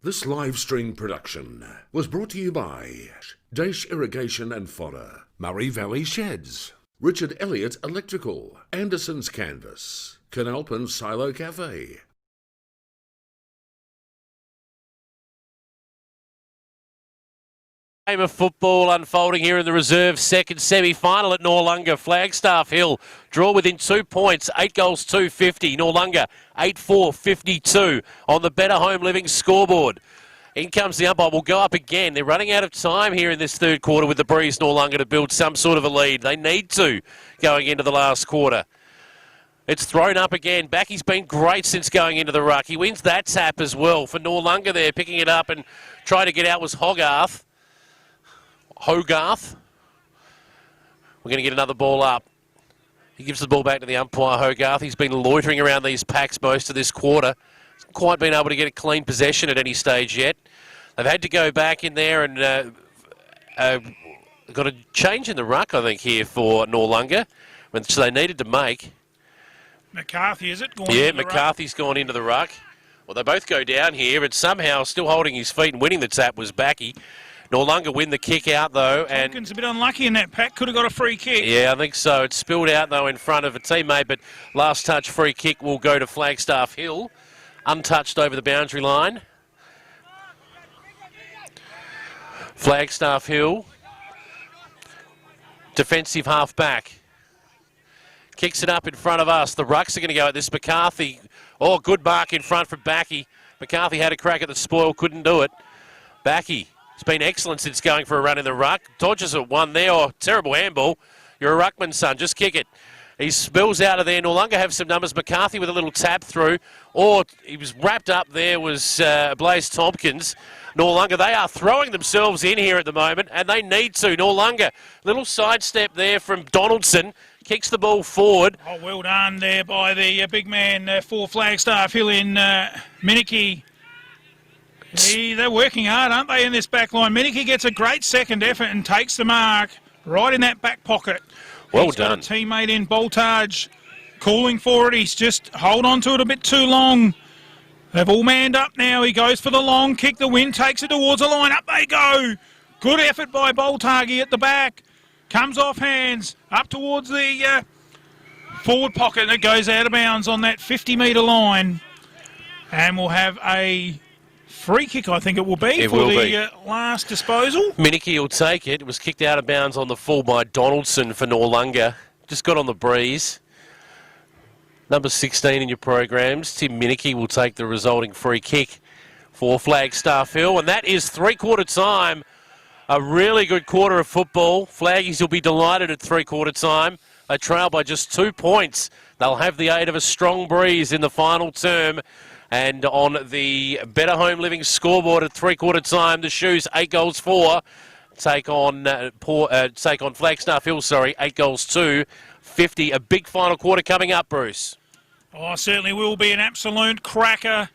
This live stream production was brought to you by Dash Irrigation and Fodder, Murray Valley Sheds, Richard Elliott Electrical, Anderson's Canvas, Canalpin Silo Cafe. Game of football unfolding here in the reserve second semi-final at Noarlunga. Flagstaff Hill draw within 2 points, 8 goals 250. Noarlunga 8-4-52 on the Better Home Living scoreboard. In comes the umpire. Will go up again. They're running out of time here in this third quarter with the breeze. Noarlunga to build some sort of a lead. They need to going into the last quarter. It's thrown up again. Backy's been great since going into the ruck. He wins that tap as well for Noarlunga there. Picking it up and trying to get out was Hogarth. We're going to get another ball up. He gives the ball back to the umpire, Hogarth. He's been loitering around these packs most of this quarter. Hasn't quite been able to get a clean possession at any stage yet. They've had to go back in there and got a change in the ruck, I think, here for Noarlunga, which they needed to make. McCarthy, is it? McCarthy's gone into the ruck. Well, they both go down here, but somehow still holding his feet and winning the tap was Backy. Noarlunga win the kick out, though. Tompkins a bit unlucky in that pack. Could have got a free kick. Yeah, I think so. It's spilled out, though, in front of a teammate, but last touch free kick will go to Flagstaff Hill. Untouched over the boundary line. Flagstaff Hill. Defensive half back. Kicks it up in front of us. The rucks are going to go at this. McCarthy. Oh, good mark in front for Backy. McCarthy had a crack at the spoil, couldn't do it. Backy. It's been excellent since going for a run in the ruck. Dodges at one there. Oh, terrible handball. You're a ruckman, son. Just kick it. He spills out of there. Noarlunga have some numbers. McCarthy with a little tap through. Or he was wrapped up there was Blaze Tompkins. Noarlunga, they are throwing themselves in here at the moment, and they need to. Noarlunga, little sidestep there from Donaldson. Kicks the ball forward. Oh, well done there by the big man for Flagstaff Hill in Minicky. They're working hard, aren't they, in this back line? Minicky gets a great second effort and takes the mark right in that back pocket. Well done. Got a teammate in Boltage calling for it. He's just hold on to it a bit too long. They've all manned up now. He goes for the long kick. The wind takes it towards the line. Up they go. Good effort by Boltage at the back. Comes off hands up towards the forward pocket, and it goes out of bounds on that 50-metre line. And we'll have a free kick, I think it will be, for the last disposal. Minicky will take it. It was kicked out of bounds on the full by Donaldson for Noarlunga. Just got on the breeze. Number 16 in your programs, Tim Minicky will take the resulting free kick for Flagstaff Hill. And that is three-quarter time. A really good quarter of football. Flaggies will be delighted at three-quarter time. They trail by just 2 points. They'll have the aid of a strong breeze in the final term. And on the Better Home Living scoreboard at three-quarter time, the Shoes 8 goals 4 take on Flagstaff Hill. 8 goals 2, 50. A big final quarter coming up, Bruce. Oh, certainly will be an absolute cracker,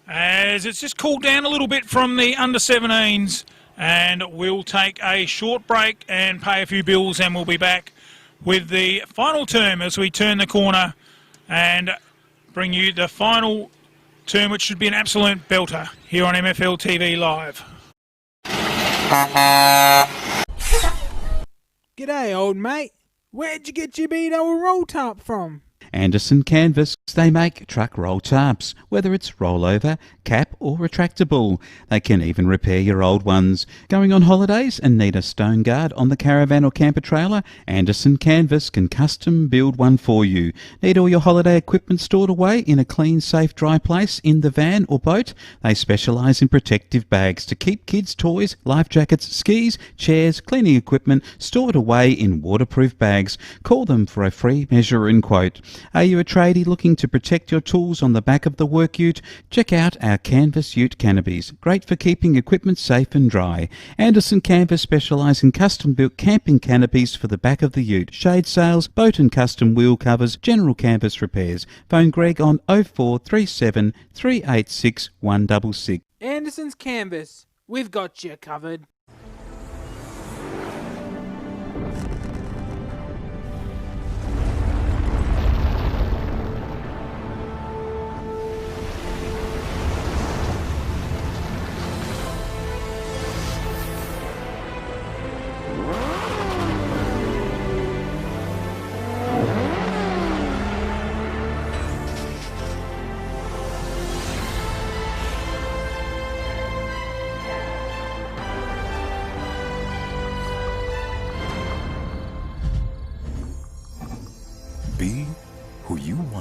as it's just cooled down a little bit from the under-17s. And we'll take a short break and pay a few bills, and we'll be back with the final term as we turn the corner and bring you the final term, which should be an absolute belter here on MFL TV Live. G'day, old mate. Where'd you get your Beto roll top from? Anderson Canvas, they make truck roll tarps, whether it's rollover, cap or retractable. They can even repair your old ones. Going on holidays and need a stone guard on the caravan or camper trailer? Anderson Canvas can custom build one for you. Need all your holiday equipment stored away in a clean, safe, dry place in the van or boat? They specialise in protective bags to keep kids' toys, life jackets, skis, chairs, cleaning equipment stored away in waterproof bags. Call them for a free measure and quote. Are you a tradie looking to protect your tools on the back of the work ute? Check out our Canvas Ute canopies. Great for keeping equipment safe and dry. Anderson Canvas specialise in custom-built camping canopies for the back of the ute, shade sails, boat and custom wheel covers, general canvas repairs. Phone Greg on 0437 386 166. Anderson's Canvas. We've got you covered.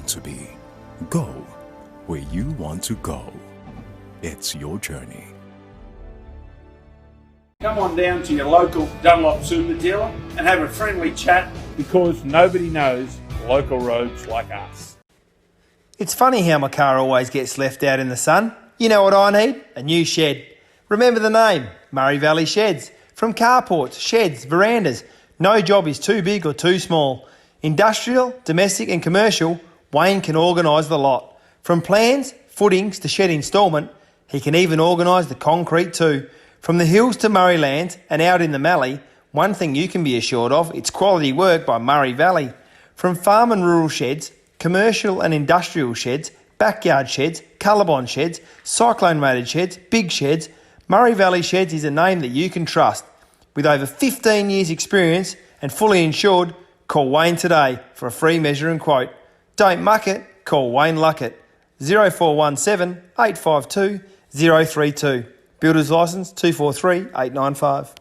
want to be. Go where you want to go. It's your journey. Come on down to your local Dunlop super dealer and have a friendly chat, because nobody knows local roads like us. It's funny how my car always gets left out in the sun. You know what I need? A new shed. Remember the name, Murray Valley Sheds. From carports, sheds, verandas, no job is too big or too small. Industrial, domestic and commercial, Wayne can organise the lot. From plans, footings to shed instalment, he can even organise the concrete too. From the hills to Murraylands and out in the Mallee, one thing you can be assured of, it's quality work by Murray Valley. From farm and rural sheds, commercial and industrial sheds, backyard sheds, colorbond sheds, cyclone-rated sheds, big sheds, Murray Valley Sheds is a name that you can trust. With over 15 years experience and fully insured, call Wayne today for a free measure and quote. Don't muck it, call Wayne Luckett. 0417 852 032. Builder's licence 243895.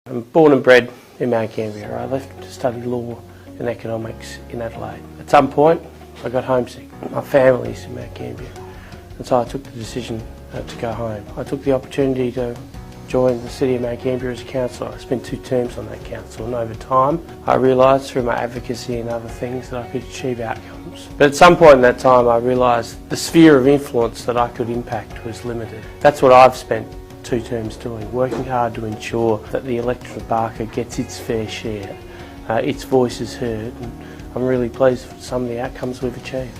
I'm born and bred in Mount Gambier. I left to study law and economics in Adelaide. At some point I got homesick. My family's in Mount Gambier, and so I took the decision to go home. I took the opportunity to join the City of Mount Gambier as a councillor. I spent 2 terms on that council, and over time I realised through my advocacy and other things that I could achieve outcomes. But at some point in that time I realised the sphere of influence that I could impact was limited. That's what I've spent 2 terms doing, working hard to ensure that the electorate of Barker gets its fair share, its voice is heard, and I'm really pleased with some of the outcomes we've achieved.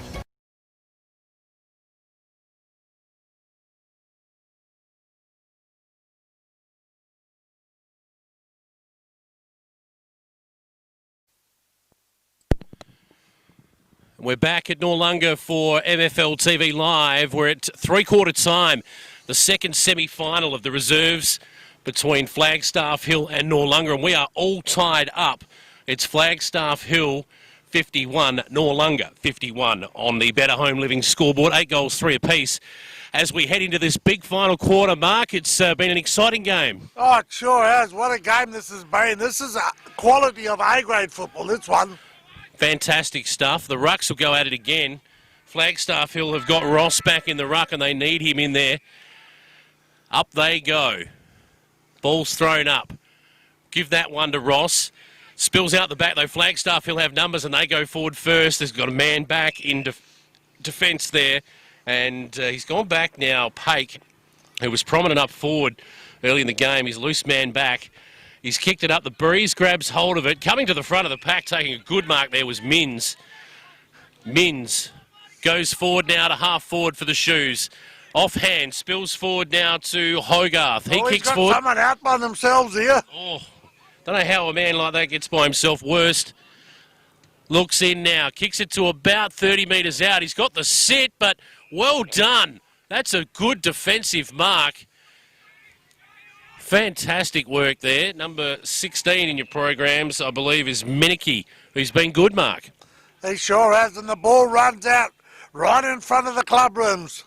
We're back at Noarlunga for MFL TV Live. We're at 3/4 time, the second semi-final of the reserves between Flagstaff Hill and Noarlunga, and we are all tied up. It's Flagstaff Hill 51, Noarlunga 51 on the Better Home Living scoreboard. 8 goals, 3 apiece. As we head into this big final quarter, Mark, it's been an exciting game. Oh, it sure has. What a game this has been. This is a quality of A-grade football, this one. Fantastic stuff. The Rucks will go at it again. Flagstaff Hill have got Ross back in the ruck and they need him in there. Up they go. Ball's thrown up. Give that one to Ross. Spills out the back though. Flagstaff Hill have numbers and they go forward first. There's got a man back in defence there. And he's gone back now. Pake, who was prominent up forward early in the game. He's loose man back. He's kicked it up. The Breeze grabs hold of it. Coming to the front of the pack, taking a good mark there was Mins. Mins goes forward now to half forward for the Shoes. Offhand, spills forward now to Hogarth. He kicks forward. He's got someone out by themselves here. Oh, don't know how a man like that gets by himself. Worst. Looks in now. Kicks it to about 30 metres out. He's got the sit, but well done. That's a good defensive mark. Fantastic work there. Number 16 in your programs, I believe, is Minicky, who's been good, Mark. He sure has, and the ball runs out right in front of the club rooms.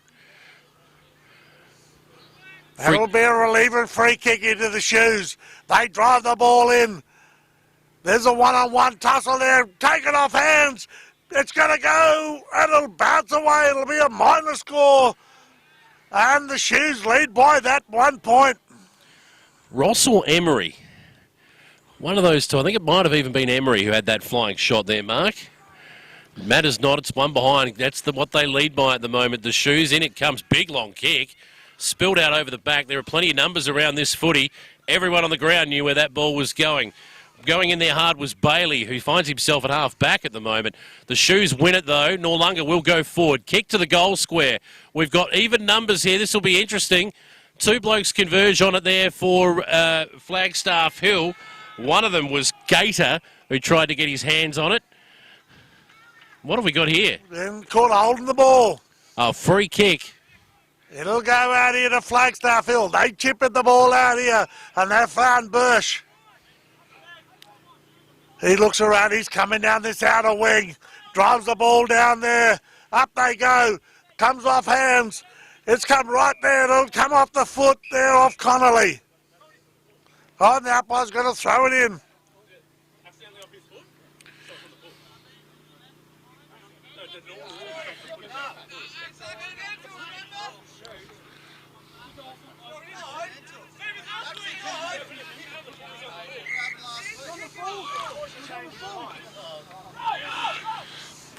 That'll be a reliever free kick into the Shoes. They drive the ball in. There's a one-on-one tussle there. Take it off hands. It's going to go, and it'll bounce away. It'll be a minor score. And the Shoes lead by that 1 point. Ross or Emery? One of those two. I think it might have even been Emery who had that flying shot there, Mark. Matters not. It's one behind. That's what they lead by at the moment. The Shoes, in it comes. Big long kick. Spilled out over the back. There are plenty of numbers around this footy. Everyone on the ground knew where that ball was going. Going in there hard was Bailey, who finds himself at half back at the moment. The Shoes win it, though. Noarlunga will go forward. Kick to the goal square. We've got even numbers here. This will be interesting. 2 blokes converge on it there for Flagstaff Hill. One of them was Gator, who tried to get his hands on it. What have we got here? Then caught holding the ball. Oh, free kick. It'll go out here to Flagstaff Hill. They chipped the ball out here, and they found Bush. He looks around. He's coming down this outer wing. Drives the ball down there. Up they go. Comes off hands. It's come right there. It'll come off the foot there off Connolly. Oh, and the umpire's going to throw it in.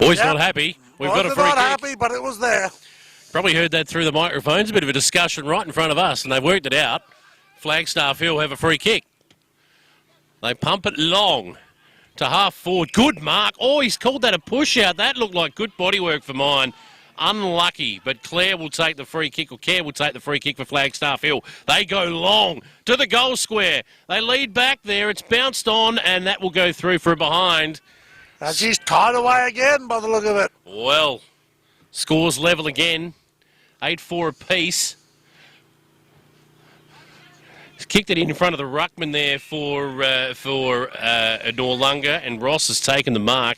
Boys not happy. We've got a free not kick. happy, but it was there. Probably heard that through the microphones. A bit of a discussion right in front of us, and they've worked it out. Flagstaff Hill have a free kick. They pump it long to half forward. Good mark. Oh, he's called that a push out. That looked like good bodywork for mine. Unlucky, but Clare will take the free kick, or Care will take the free kick for Flagstaff Hill. They go long to the goal square. They lead back there. It's bounced on, and that will go through for a behind. And she's tied away again by the look of it. Well, scores level again. 8-4 apiece. He's kicked it in front of the ruckman there for Noarlunga, and Ross has taken the mark.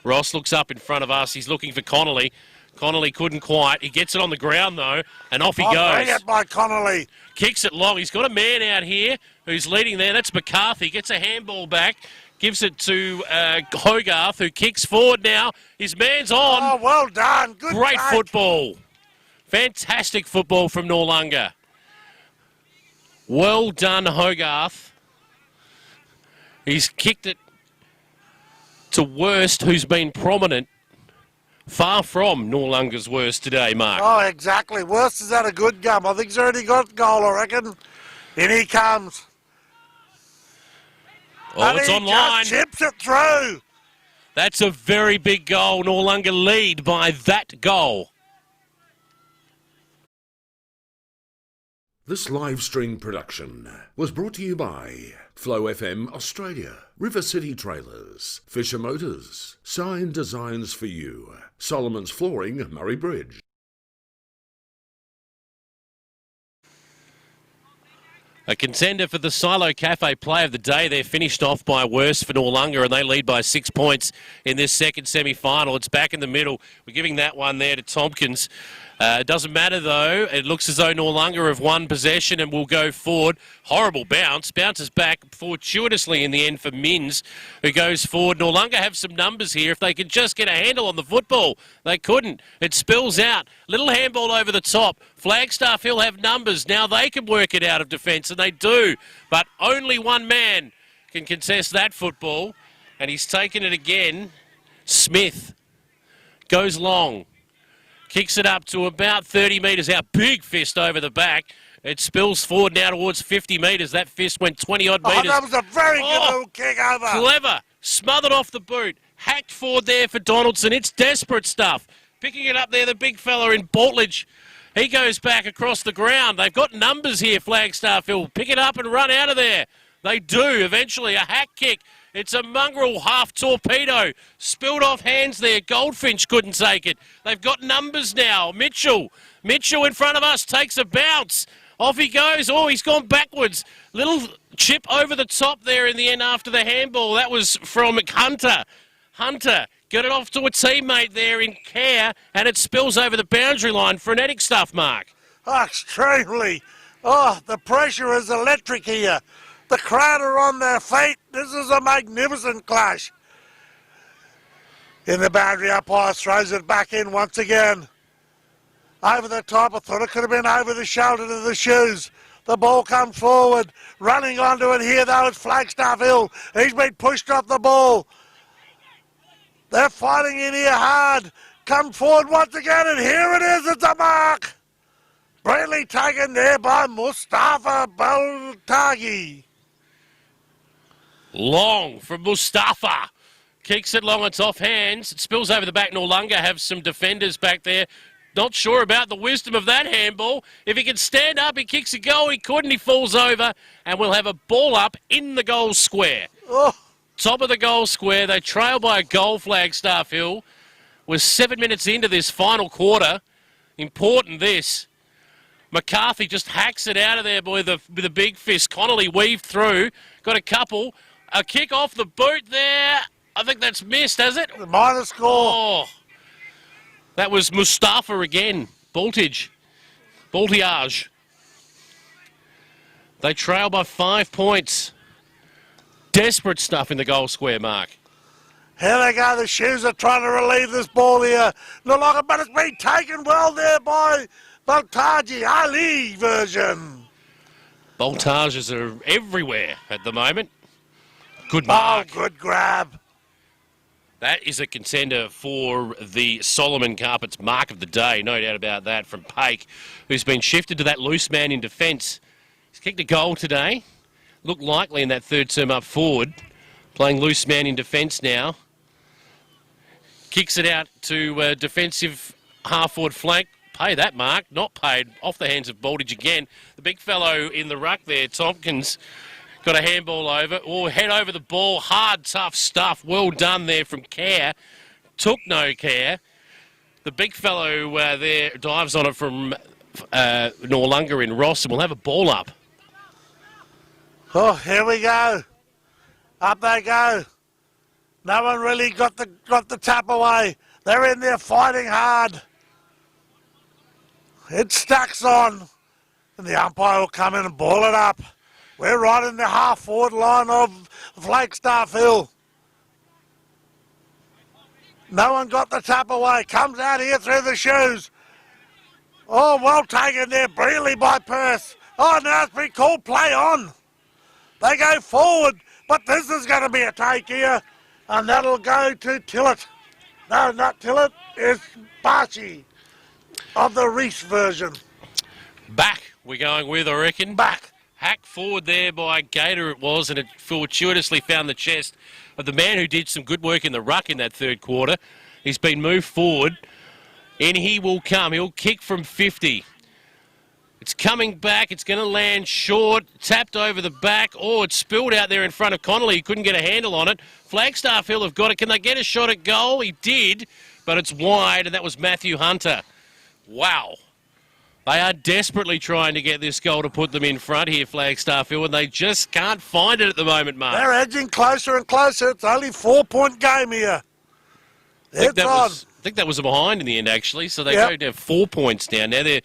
Ross looks up in front of us. He's looking for Connolly. Connolly couldn't quite. He gets it on the ground, though, and off he goes. Bring it by Connolly. Kicks it long. He's got a man out here who's leading there. That's McCarthy. Gets a handball back. Gives it to Hogarth, who kicks forward now. His man's on. Oh, well done. Good Great take. football. Fantastic football from Noarlunga. Well done, Hogarth. He's kicked it to Worst, who's been prominent. Far from Noarlunga's Worst today, Mark. Oh, exactly. Worst has had a good game. I think he's already got a goal, I reckon. In he comes. Oh, and it's he online. Just chips it through. That's a very big goal. Noarlunga lead by that goal. This live stream production was brought to you by Flow FM Australia, River City Trailers, Fisher Motors, Sign Designs for You, Solomon's Flooring, Murray Bridge. A contender for the Silo Cafe Play of the Day. They're finished off by Worst for Noarlunga, and they lead by 6 points in this second semi-final. It's back in the middle. We're giving that one there to Tompkins. It doesn't matter, though. It looks as though Noarlunga have won possession and will go forward. Horrible bounce. Bounces back fortuitously in the end for Mins, who goes forward. Noarlunga have some numbers here. If they could just get a handle on the football, they couldn't. It spills out. Little handball over the top. Flagstaff Hill have numbers. Now they can work it out of defence, and they do. But only one man can contest that football, and he's taken it again. Smith goes long. Kicks it up to about 30 metres out. Big fist over the back. It spills forward now towards 50 metres. That fist went 20-odd metres. Oh, that was a very good little kick over. Clever. Smothered off the boot. Hacked forward there for Donaldson. It's desperate stuff. Picking it up there, the big fella in Boltledge. He goes back across the ground. They've got numbers here, Flagstaff Hill. Pick it up and run out of there. They do, eventually. A hack kick. It's a mongrel half torpedo. Spilled off hands there. Goldfinch couldn't take it. They've got numbers now. Mitchell in front of us takes a bounce. Off he goes. Oh, he's gone backwards. Little chip over the top there in the end after the handball. That was from Hunter. Hunter got it off to a teammate there in Care, and it spills over the boundary line. Frenetic stuff, Mark. Oh, extremely. Oh, the pressure is electric here. The crowd are on their feet. This is a magnificent clash. In the boundary, umpire throws it back in once again. Over the top, I thought it could have been over the shoulder to the shoes. The ball comes forward. Running onto it here, though, it's Flagstaff Hill. He's been pushed off the ball. They're fighting in here hard. Come forward once again, and here it is. It's a mark. Brilliantly taken there by Mustafa Baltagi. Long from Mustafa. Kicks it long, it's off hands. It spills over the back. Noarlunga have some defenders back there. Not sure about the wisdom of that handball. If he can stand up, he kicks a goal. He couldn't, he falls over. And we'll have a ball up in the goal square. Oh. Top of the goal square. They trail by a goal, Flagstaff Hill. We're 7 minutes into this final quarter. Important this. McCarthy just hacks it out of there with a big fist. Connolly weaved through. Got a couple. A kick off the boot there. I think that's missed, has it? The minor score. Oh, that was Mustafa again. Boltage. They trail by 5 points. Desperate stuff in the goal square, Mark. Here they go. The Shoes are trying to relieve this ball here. No longer, but it's been taken well there by Baltaji. Ali version. Voltages are everywhere at the moment. Good mark. Oh, good grab. That is a contender for the Solomon Carpets mark of the day, no doubt about that, from Paik, who's been shifted to that loose man in defence. He's kicked a goal today. Looked likely in that third term up forward. Playing loose man in defence now. Kicks it out to defensive half-forward flank. Pay that mark. Not paid. Off the hands of Baldridge again. The big fellow in the ruck there, Tompkins, got a handball over. Oh, head over the ball. Hard, tough stuff. Well done there from Care. Took no care. The big fellow there dives on it from Noarlunga in Ross, and we'll have a ball up. Oh, here we go. Up they go. No one really got the tap away. They're in there fighting hard. It stacks on. And the umpire will come in and ball it up. We're right in the half-forward line of Flagstaff Hill. No one got the tap away. Comes out here through the shoes. Oh, well taken there, brilliantly by Perth. Oh, now it's been called play on. They go forward, but this is going to be a take here, and that'll go to Tillett. No, not Tillett, it's Barshi of the Reese version. Back we're going with, I reckon. Back. Hacked forward there by Gator it was, and it fortuitously found the chest of the man who did some good work in the ruck in that third quarter. He's been moved forward, and he will come. He'll kick from 50. It's coming back. It's going to land short. Tapped over the back. Oh, it's spilled out there in front of Connolly. He couldn't get a handle on it. Flagstaff Hill have got it. Can they get a shot at goal? He did, but it's wide, and that was Matthew Hunter. Wow. They are desperately trying to get this goal to put them in front here, Flagstaff Hill, and they just can't find it at the moment, Mark. They're edging closer and closer. It's only a 4-point game here. It's on. I think that was a behind in the end, actually, so they go down 4 points now. Now they're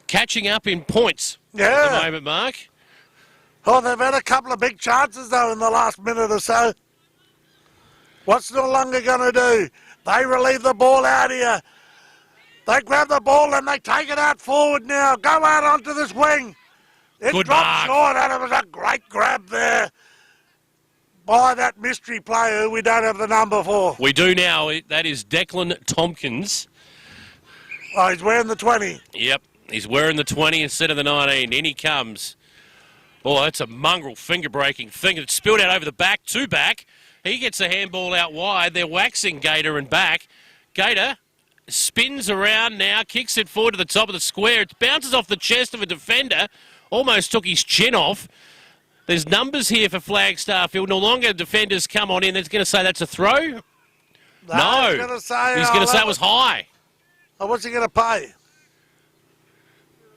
catching up in points at the moment, Mark. Oh, they've had a couple of big chances, though, in the last minute or so. What's Noarlunga going to do? They relieve the ball out here. They grab the ball and they take it out forward now. Go out onto this wing. It Good dropped mark. short, and it was a great grab there by that mystery player who we don't have the number for. We do now. That is Declan Tompkins. Oh, he's wearing the 20. Yep, he's wearing the 20 instead of the 19. In he comes. Oh, that's a mongrel finger-breaking thing. It's spilled out over the back, two back. He gets a handball out wide. They're waxing Gator and back. Gator spins around now, kicks it forward to the top of the square. It bounces off the chest of a defender. Almost took his chin off. There's numbers here for Flagstaff Hill. No longer defenders come on in. They're going to say that's a throw. No. He's going to say, it was high. Oh, what's he going to pay?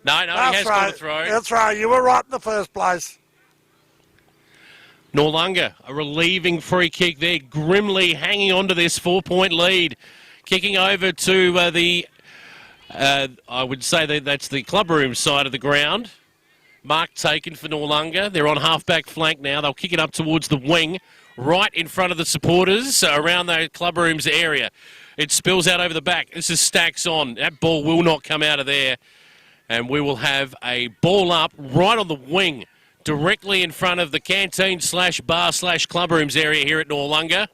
No, he has got a throw. That's right. You were right in the first place. Noarlunga, a relieving free kick there, grimly hanging on to this 4-point lead. Kicking over to I would say that's the club room side of the ground. Mark taken for Noarlunga. They're on half-back flank now. They'll kick it up towards the wing, right in front of the supporters around the club room's area. It spills out over the back. This is Stacks on. That ball will not come out of there. And we will have a ball up right on the wing, directly in front of the canteen/bar/club rooms area here at Noarlunga.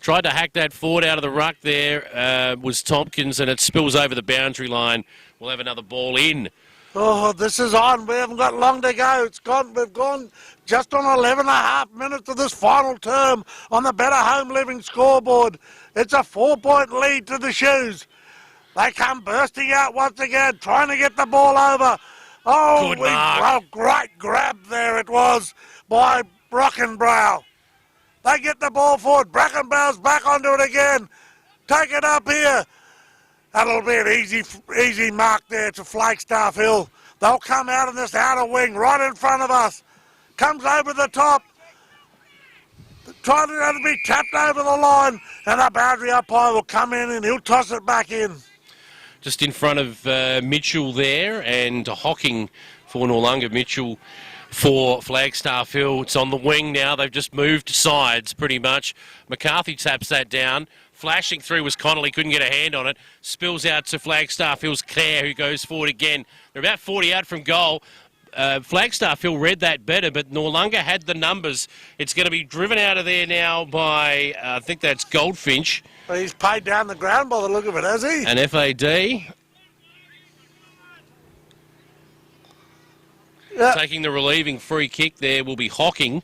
Tried to hack that forward out of the ruck there, was Tompkins, and it spills over the boundary line. We'll have another ball in. Oh, this is on. We haven't got long to go. We've gone just on 11.5 minutes of this final term on the Better Home Living scoreboard. It's a 4-point lead to the Shoes. They come bursting out once again, trying to get the ball over. Oh, great grab there it was by Brockenbrow. They get the ball forward. Brackenbow's back onto it again. Take it up here. That'll be an easy mark there to Flagstaff Hill. They'll come out in this outer wing right in front of us. Comes over the top. Trying to be tapped over the line. And the boundary umpire will come in and he'll toss it back in. Just in front of Mitchell there, and Hocking for Noarlunga. Mitchell for Flagstaff Hill. It's on the wing now. They've just moved sides pretty much. McCarthy taps that down. Flashing through was Connolly, couldn't get a hand on it. Spills out to Flagstaff Hill's Clare, who goes forward again. They're about 40 out from goal. Flagstaff Hill read that better, but Noarlunga had the numbers. It's going to be driven out of there now by, I think that's Goldfinch. Well, he's paid down the ground by the look of it, has he? And FAD. Yeah. Taking the relieving free kick there will be Hocking,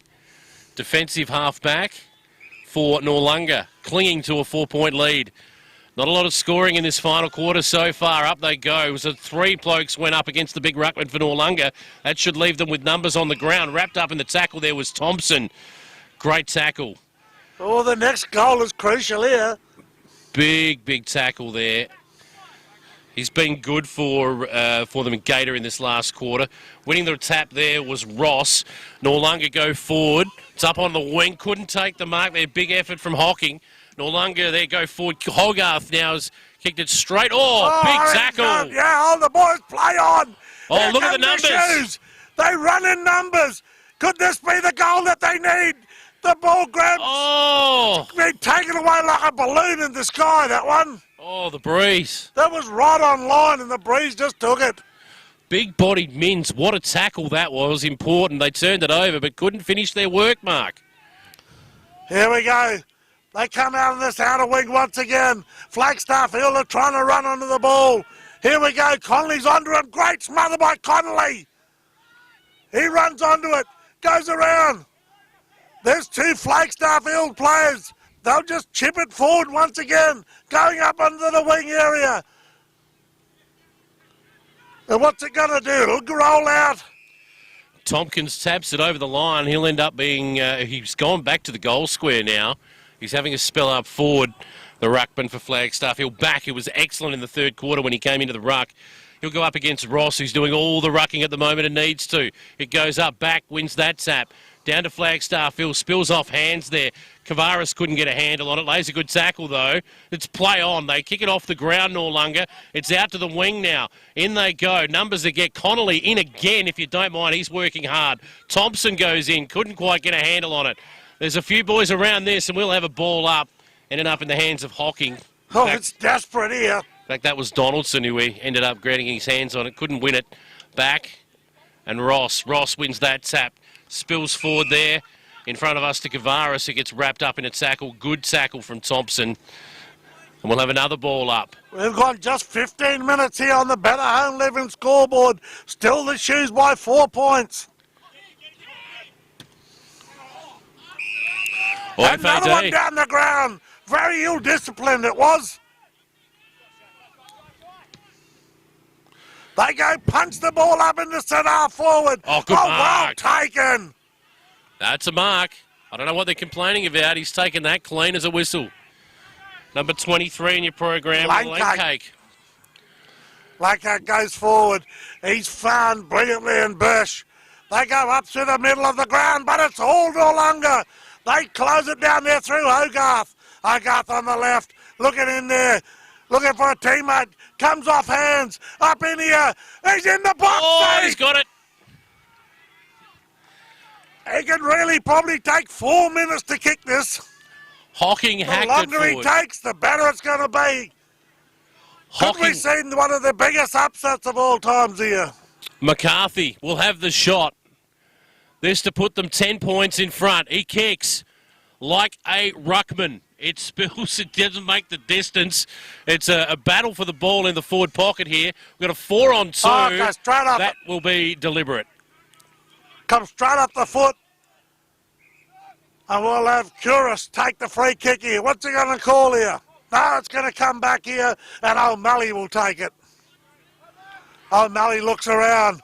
defensive half-back for Noarlunga, clinging to a 4-point lead. Not a lot of scoring in this final quarter so far. Up they go. It was 3 blokes went up against the big ruckman for Noarlunga. That should leave them with numbers on the ground. Wrapped up in the tackle there was Thompson. Great tackle. Oh, the next goal is crucial here. Big tackle there. He's been good for them in Gator in this last quarter. Winning the tap there was Ross. Noarlunga go forward. It's up on the wing. Couldn't take the mark there. Big effort from Hocking. Noarlunga there go forward. Hogarth now has kicked it straight. Oh, big tackle. Yeah, all the boys play on. Oh, Here look at the come numbers. Shoes. They run in numbers. Could this be the goal that they need? The ball grabs. Oh. Been taken away like a balloon in the sky, that one. Oh, the breeze. That was right on line and the breeze just took it. Big-bodied Mins. What a tackle that was. Important. They turned it over but couldn't finish their work, Mark. Here we go. They come out of this outer wing once again. Flagstaff Hill are trying to run onto the ball. Here we go. Connolly's onto him. Great smother by Connolly. He runs onto it. Goes around. There's 2 Flagstaff Hill players. They'll just chip it forward once again. Going up under the wing area. And what's it going to do? It'll roll out. Tompkins taps it over the line. He'll end up being... he's gone back to the goal square now. He's having a spell up forward, the ruckman for Flagstaff. He'll back. It was excellent in the third quarter when he came into the ruck. He'll go up against Ross, who's doing all the rucking at the moment and needs to. It goes up, back, wins that tap. Down to Flagstaff. Hill spills off hands there. Kavaris couldn't get a handle on it. Lays a good tackle, though. It's play on. They kick it off the ground, Noarlunga. It's out to the wing now. In they go. Numbers that get Connolly in again, if you don't mind. He's working hard. Thompson goes in. Couldn't quite get a handle on it. There's a few boys around this, and we'll have a ball up. Ended up in the hands of Hocking. Oh, it's desperate here. In fact, that was Donaldson who ended up getting his hands on it. Couldn't win it. Back. And Ross. Ross wins that tap. Spills forward there in front of us to Kavaris, who gets wrapped up in a tackle. Good tackle from Thompson. And we'll have another ball up. We've got just 15 minutes here on the Better Home Living scoreboard. Still the Shoes by 4 points. Another one down the ground. Very ill-disciplined it was. They go punch the ball up in the centre forward. Oh, good mark. Well taken. That's a mark. I don't know what they're complaining about. He's taken that clean as a whistle. Number 23 in your program, Langcake. Langcake goes forward. He's found brilliantly in Bush. They go up through the middle of the ground, but it's all Noarlunga. They close it down there through Hogarth. Hogarth on the left, looking in there, looking for a teammate. Comes off hands, up in here. He's in the box. Oh, he's got it. He can really probably take 4 minutes to kick this. Hocking hacked it forward. The longer he takes, the better it's going to be. Could we see one of the biggest upsets of all times here? McCarthy will have the shot. This to put them 10 points in front. He kicks like a ruckman. It spills. It doesn't make the distance. It's a battle for the ball in the forward pocket here. We've got a 4-on-2. Oh, okay, straight up. That will be deliberate. Come straight up the foot. And we'll have Curis take the free kick here. What's he going to call here? No, it's going to come back here, and O'Malley will take it. O'Malley looks around.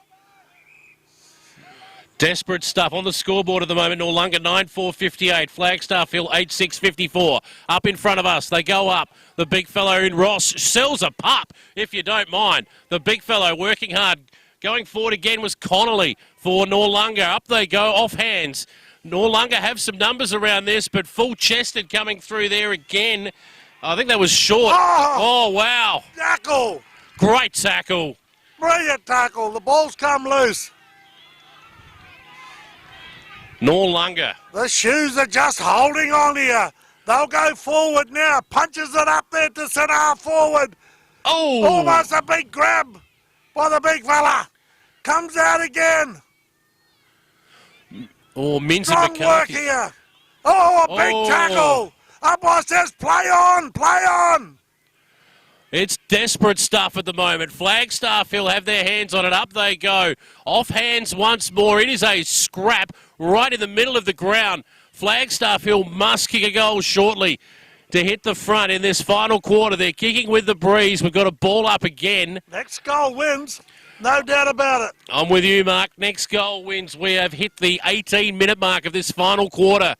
Desperate stuff on the scoreboard at the moment. Noarlunga 9-4-58. Flagstaff Hill 8-6-54. Up in front of us. They go up. The big fellow in Ross sells a pup, if you don't mind. The big fellow working hard. Going forward again was Connolly for Noarlunga. Up they go, off hands. Noarlunga have some numbers around this, but full-chested coming through there again. I think that was short. Oh wow. Tackle. Great tackle. Brilliant tackle. The ball's come loose. Noarlunga. The Shoes are just holding on here. They'll go forward now. Punches it up there to centre half forward. Oh. Almost a big grab by the big fella. Comes out again. Oh, Minzy Strong work McCarthy. here. Oh, a big tackle. Umpire says play on, play on. It's desperate stuff at the moment. Flagstaff will have their hands on it. Up they go. Off hands once more. It is a scrap right in the middle of the ground. Flagstaff Hill must kick a goal shortly to hit the front in this final quarter. They're kicking with the breeze. We've got a ball up again. Next goal wins. No doubt about it. I'm with you, Mark. Next goal wins. We have hit the 18-minute mark of this final quarter.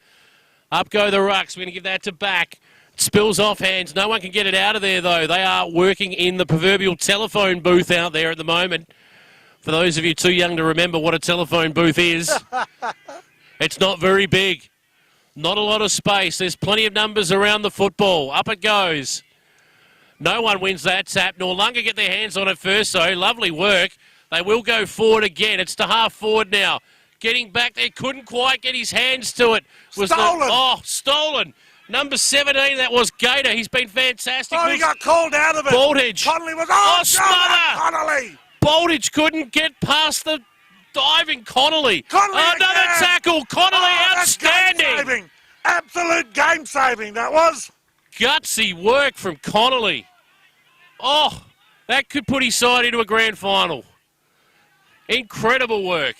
Up go the Rucks. We're going to give that to back. Spills off hands. No one can get it out of there, though. They are working in the proverbial telephone booth out there at the moment. For those of you too young to remember what a telephone booth is, it's not very big. Not a lot of space. There's plenty of numbers around the football. Up it goes. No one wins that tap. Noarlunga get their hands on it first, though. Lovely work. They will go forward again. It's to half forward now. Getting back there. Couldn't quite get his hands to it. Stolen. Stolen. Number 17, that was Gator. He's been fantastic. Oh, he got called out of it. Baldridge. Connolly was smother. Connolly. Baldridge couldn't get past the diving Connolly. Another tackle. Connolly outstanding. Game saving. Absolute game saving, that was. Gutsy work from Connolly. Oh, that could put his side into a grand final. Incredible work.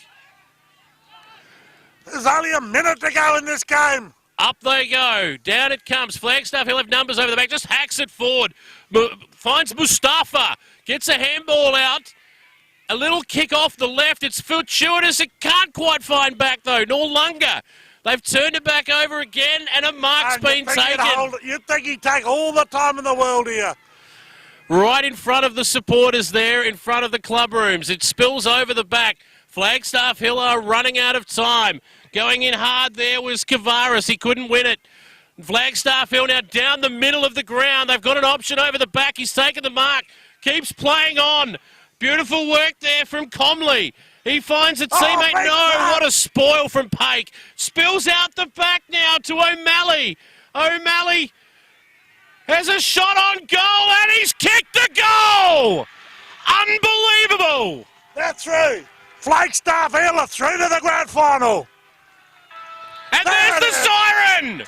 There's only a minute to go in this game. Up they go. Down it comes. Flagstaff, he'll have numbers over the back. Just hacks it forward. Finds Mustafa. Gets a handball out. A little kick off the left. It's fortuitous. It can't quite find back, though. Noarlunga. They've turned it back over again, and a mark's been taken. You'd think he'd take all the time in the world here. Right in front of the supporters there, in front of the club rooms. It spills over the back. Flagstaff Hill are running out of time. Going in hard there was Kavaris. He couldn't win it. Flagstaff Hill now down the middle of the ground. They've got an option over the back. He's taken the mark. Keeps playing on. Beautiful work there from Comley. He finds a teammate. What a spoil from Pake. Spills out the back now to O'Malley. O'Malley has a shot on goal, and he's kicked the goal. Unbelievable. They're through. Flagstaff Hill are through to the grand final. And there's the siren!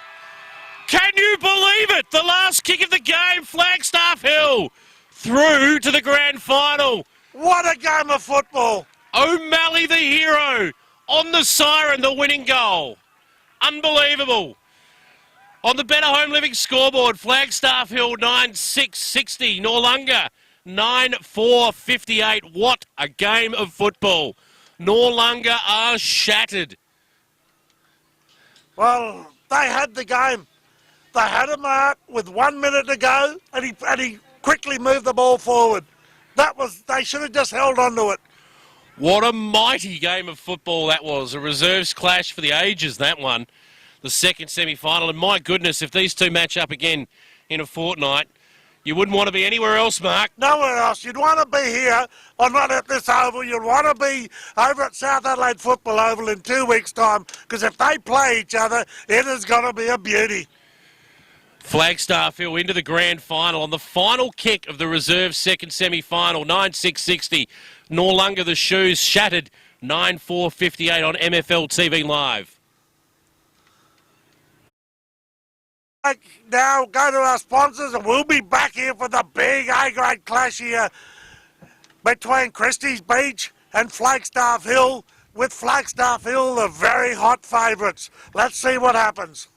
Can you believe it? The last kick of the game, Flagstaff Hill through to the grand final. What a game of football. O'Malley the hero on the siren, the winning goal. Unbelievable. On the Better Home Living scoreboard, Flagstaff Hill 9-6-60, Noarlunga 9-4-58. What a game of football. Noarlunga are shattered. Well, they had the game. They had a mark with 1 minute to go, and he quickly moved the ball forward. They should have just held on to it. What a mighty game of football that was. A reserves clash for the ages, that one. The second semi-final. And my goodness, if these two match up again in a fortnight, you wouldn't want to be anywhere else, Mark. Nowhere else. You'd want to be here, or not at this oval. You'd want to be over at South Adelaide Football Oval in 2 weeks' time, because if they play each other, it is going to be a beauty. Flagstaff Hill into the grand final on the final kick of the reserve second semi-final. 9-6-60. Noarlunga the Shoes shattered. 9-4-58 on MFL TV Live. Now go to our sponsors, and we'll be back here for the big A-grade clash here between Christie's Beach and Flagstaff Hill, with Flagstaff Hill the very hot favourites. Let's see what happens.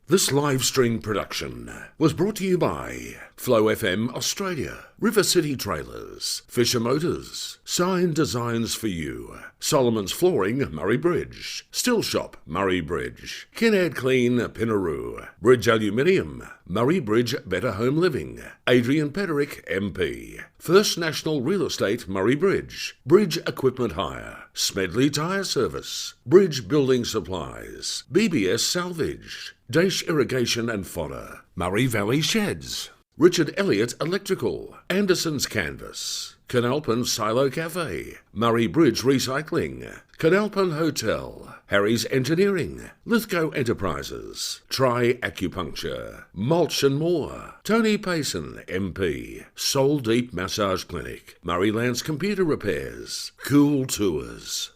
This live stream production was brought to you by Flow FM Australia, River City Trailers, Fisher Motors, Sign Designs for You, Solomon's Flooring, Murray Bridge, Still Shop, Murray Bridge, Kinnaird Clean, Pinaroo, Bridge Aluminium, Murray Bridge Better Home Living, Adrian Pederick, MP, First National Real Estate, Murray Bridge, Bridge Equipment Hire, Smedley Tyre Service, Bridge Building Supplies, BBS Salvage, Daesh Irrigation and Fodder, Murray Valley Sheds, Richard Elliott Electrical, Anderson's Canvas, Canalpin Silo Cafe, Murray Bridge Recycling, Canalpin Hotel, Harry's Engineering, Lithgow Enterprises, Tri Acupuncture, Mulch and More, Tony Payson, MP, Soul Deep Massage Clinic, Murray Lance Computer Repairs, Cool Tours.